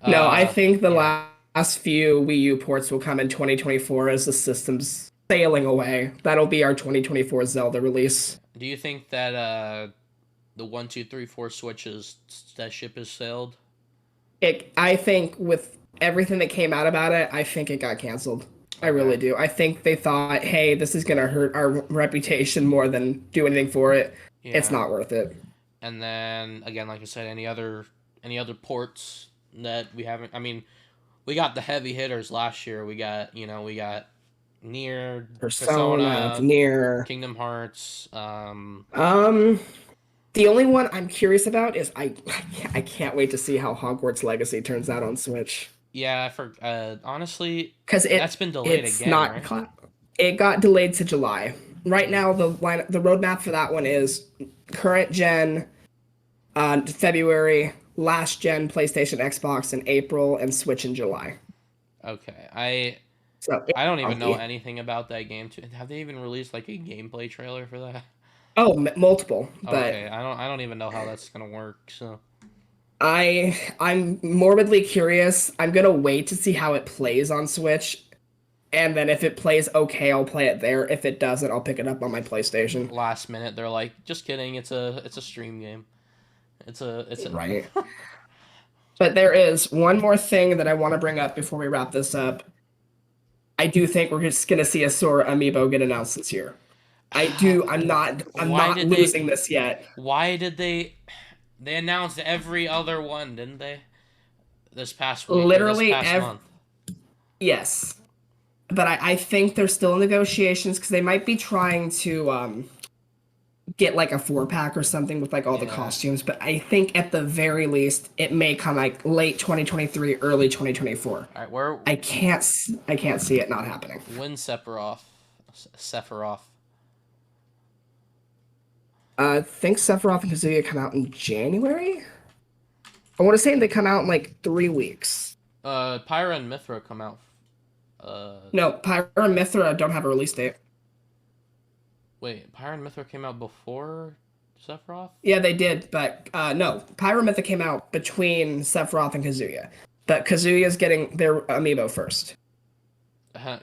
no. I think the yeah. last few Wii U ports will come in 2024 as the system's sailing away. That'll be our 2024 Zelda release. Do you think that the 1, 2, 3, 4 switches that ship has sailed? I think with everything that came out about it, I think it got canceled. I Okay. really do. I think they thought, hey, this is gonna hurt our reputation more than do anything for it. It's Yeah. not worth it. And then again, like I said, any other ports that we haven't. I mean, we got the heavy hitters last year. We got Near, Persona, Persona, Nier. Kingdom Hearts. Um, the only one I'm curious about is I can't wait to see how Hogwarts Legacy turns out on Switch. Yeah, honestly, Because that's been delayed it's again, not right? it got delayed to July. Right Mm. now, the roadmap for that one is current gen, February, last gen PlayStation, Xbox in April, and Switch in July. Okay, I So it's I don't even know funky. anything about that game. Too. Have they even released like a gameplay trailer for that? Oh, multiple, but Okay, I don't even know how that's gonna work. So I'm morbidly curious. I'm gonna wait to see how it plays on Switch, and then if it plays okay, I'll play it there. If it doesn't, I'll pick it up on my PlayStation. last minute, they're like, just kidding. It's a stream game. It's a. Right. But there is one more thing that I want to bring up before we wrap this up. I do think we're just gonna see a Sora amiibo get announced this year. I do. I'm Why not did they? losing this yet. Why did they? They announced every other one, didn't they? This past week or this Literally, past month. yes. But I think they're still in negotiations because they might be trying to get like a 4 pack or something with like all the Yeah. costumes. But I think at the very least, it may come like late 2023, early 2024. All right. Where? I can't see it not happening. When Sephiroth? Sephiroth. I think Sephiroth and Kazuya come out in January. I want to say they come out in like 3 weeks. Pyra and Mithra come out. Uh, No, Pyra and Mithra don't have a release date. Wait. Pyra and Mithra came out before Sephiroth. Yeah, they did, but no, Pyra and Mythic came out between Sephiroth and Kazuya. But Kazuya's getting their amiibo first.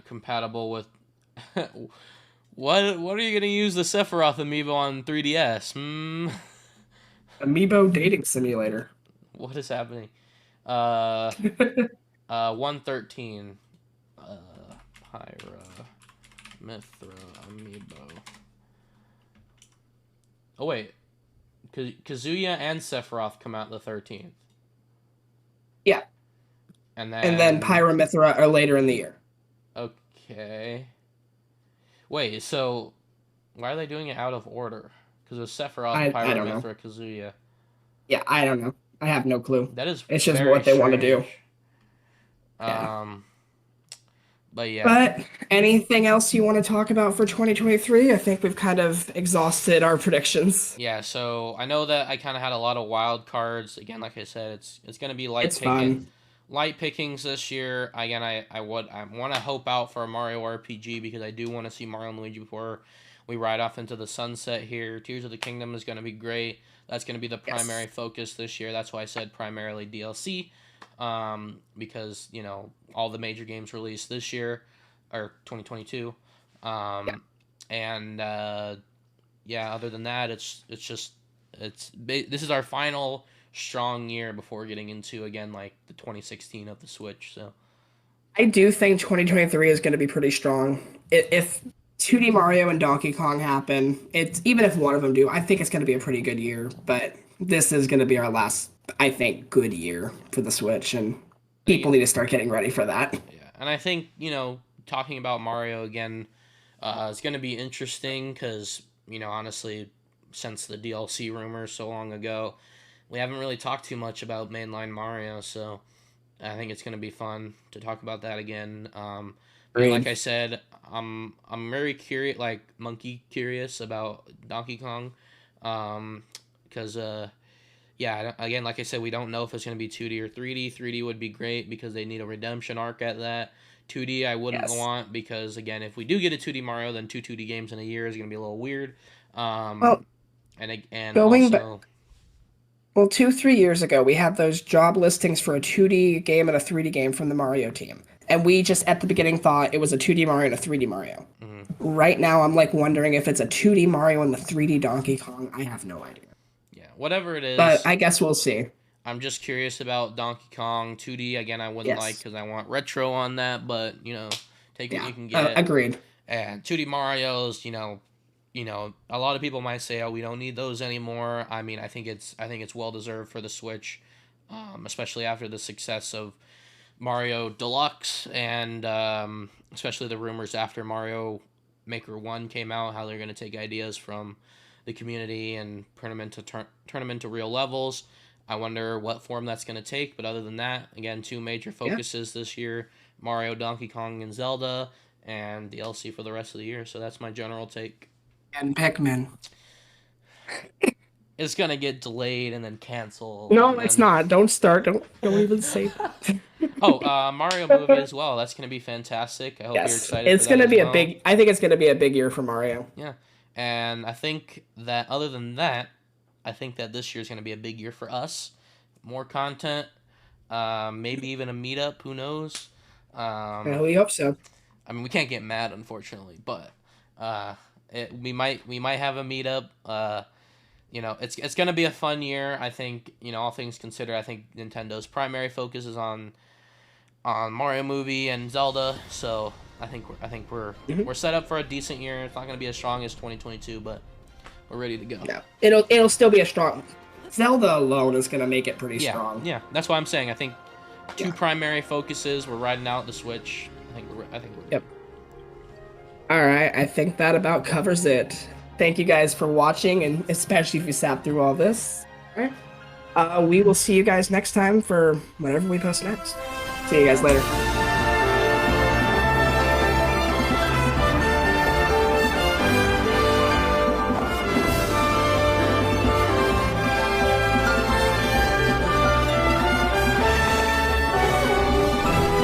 Compatible with. What are you gonna use the Sephiroth amiibo on 3DS? Amiibo dating simulator. What is happening? Uh, 113. Pyra, Mithra, amiibo. Oh wait, Kazuya and Sephiroth come out the 13th, Yeah, and and then then Pyra and Mithra are later in the year. okay. Wait, so why are they doing it out of order? Because it was Sephiroth, I Pyra, don't know. Mithra, Kazuya. Yeah, I don't know. I have no clue. That is It's just very what they want to do. strange. Yeah. Um, but yeah, But anything else you want to talk about for 2023? I think we've kind of exhausted our predictions. yeah. So I know that I kind of had a lot of wild cards. Again, like I said, it's gonna be It's fun. light pickings this year. Again, I want to hope out for a Mario RPG because I do want to see Mario and Luigi before we ride off into the sunset here. Tears of the Kingdom is gonna be great. That's gonna be the primary Yes. focus this year. That's why I said primarily DLC. Because all the major games released this year or 2022. Yeah. And yeah, other than that, this is our final strong year before getting into again like the 2016 of the Switch. So I do think 2023 is going to be pretty strong. If 2D Mario and Donkey Kong happen, it's even if one of them do, I think it's going to be a pretty good year. But this is going to be our last, I think, good year for the Switch, and yeah, people need to start getting ready for that. and I think talking about Mario again is going to be interesting because honestly, since the DLC rumors so long ago, we haven't really talked too much about mainline Mario, so I think it's going to be fun to talk about that again. And like Agreed. I said, I'm very curious, like monkey curious about Donkey Kong, because yeah, again, like I said, we don't know if it's going to be 2D or 3D. 3D would be great because they need a redemption arc at that. 2D I wouldn't Yes. want because again, if we do get a 2D Mario, then two 2D games in a year is going to be a little weird. Well, And going back, also, well, 2, 3 years ago, we had those job listings for a 2D game and a 3D game from the Mario team. And we just at the beginning thought it was a 2D Mario and a 3D Mario. mhm, Right now, I'm like wondering if it's a 2D Mario and the 3D Donkey Kong. I have no idea. yeah, whatever it But is, I guess we'll see. I'm just curious about Donkey Kong 2D. Again, I wouldn't like Yes. because I want retro on that, but take what Yeah. you can get. Agreed. And 2D Mario's, a lot of people might say, "Oh, we don't need those anymore." I mean, I think it's well deserved for the Switch, especially after the success of Mario Deluxe, and especially the rumors after Mario Maker 1 came out, how they're going to take ideas from the community and turn them into real levels. I wonder what form that's going to take. But other than that, again, two major focuses this year: Mario, Donkey Kong, and Zelda, and DLC for the rest of the year. So that's my general take. And Pikmin. It's gonna get delayed and then canceled. No, And it's then... not. Don't start. Don't even say that. Oh, Mario movie as well. That's gonna be fantastic. I hope you're Yes, excited it's for that gonna as be well. a big. I think it's gonna be a big year for Mario. Yeah, and I think that other than that, I think that this year is gonna be a big year for us. More content, maybe even a meetup. Who knows? Well, we hope so. I mean, we can't get mad, unfortunately, but we might have a meetup. It's gonna be a fun year. I think, all things considered, I think Nintendo's primary focus is on Mario movie and Zelda. So I think we're set up for a decent year. It's not gonna be as strong as 2022, but we're ready to go. Yeah, it'll still be a strong. Zelda alone is gonna make it pretty Yeah, strong. yeah. That's why I'm saying I think two primary focuses. We're riding out the Switch. I think we're good. Yep. All right, I think that about covers it. Thank you guys for watching, and especially if you sat through all this. All right. We will see you guys next time for whatever we post next. See you guys later.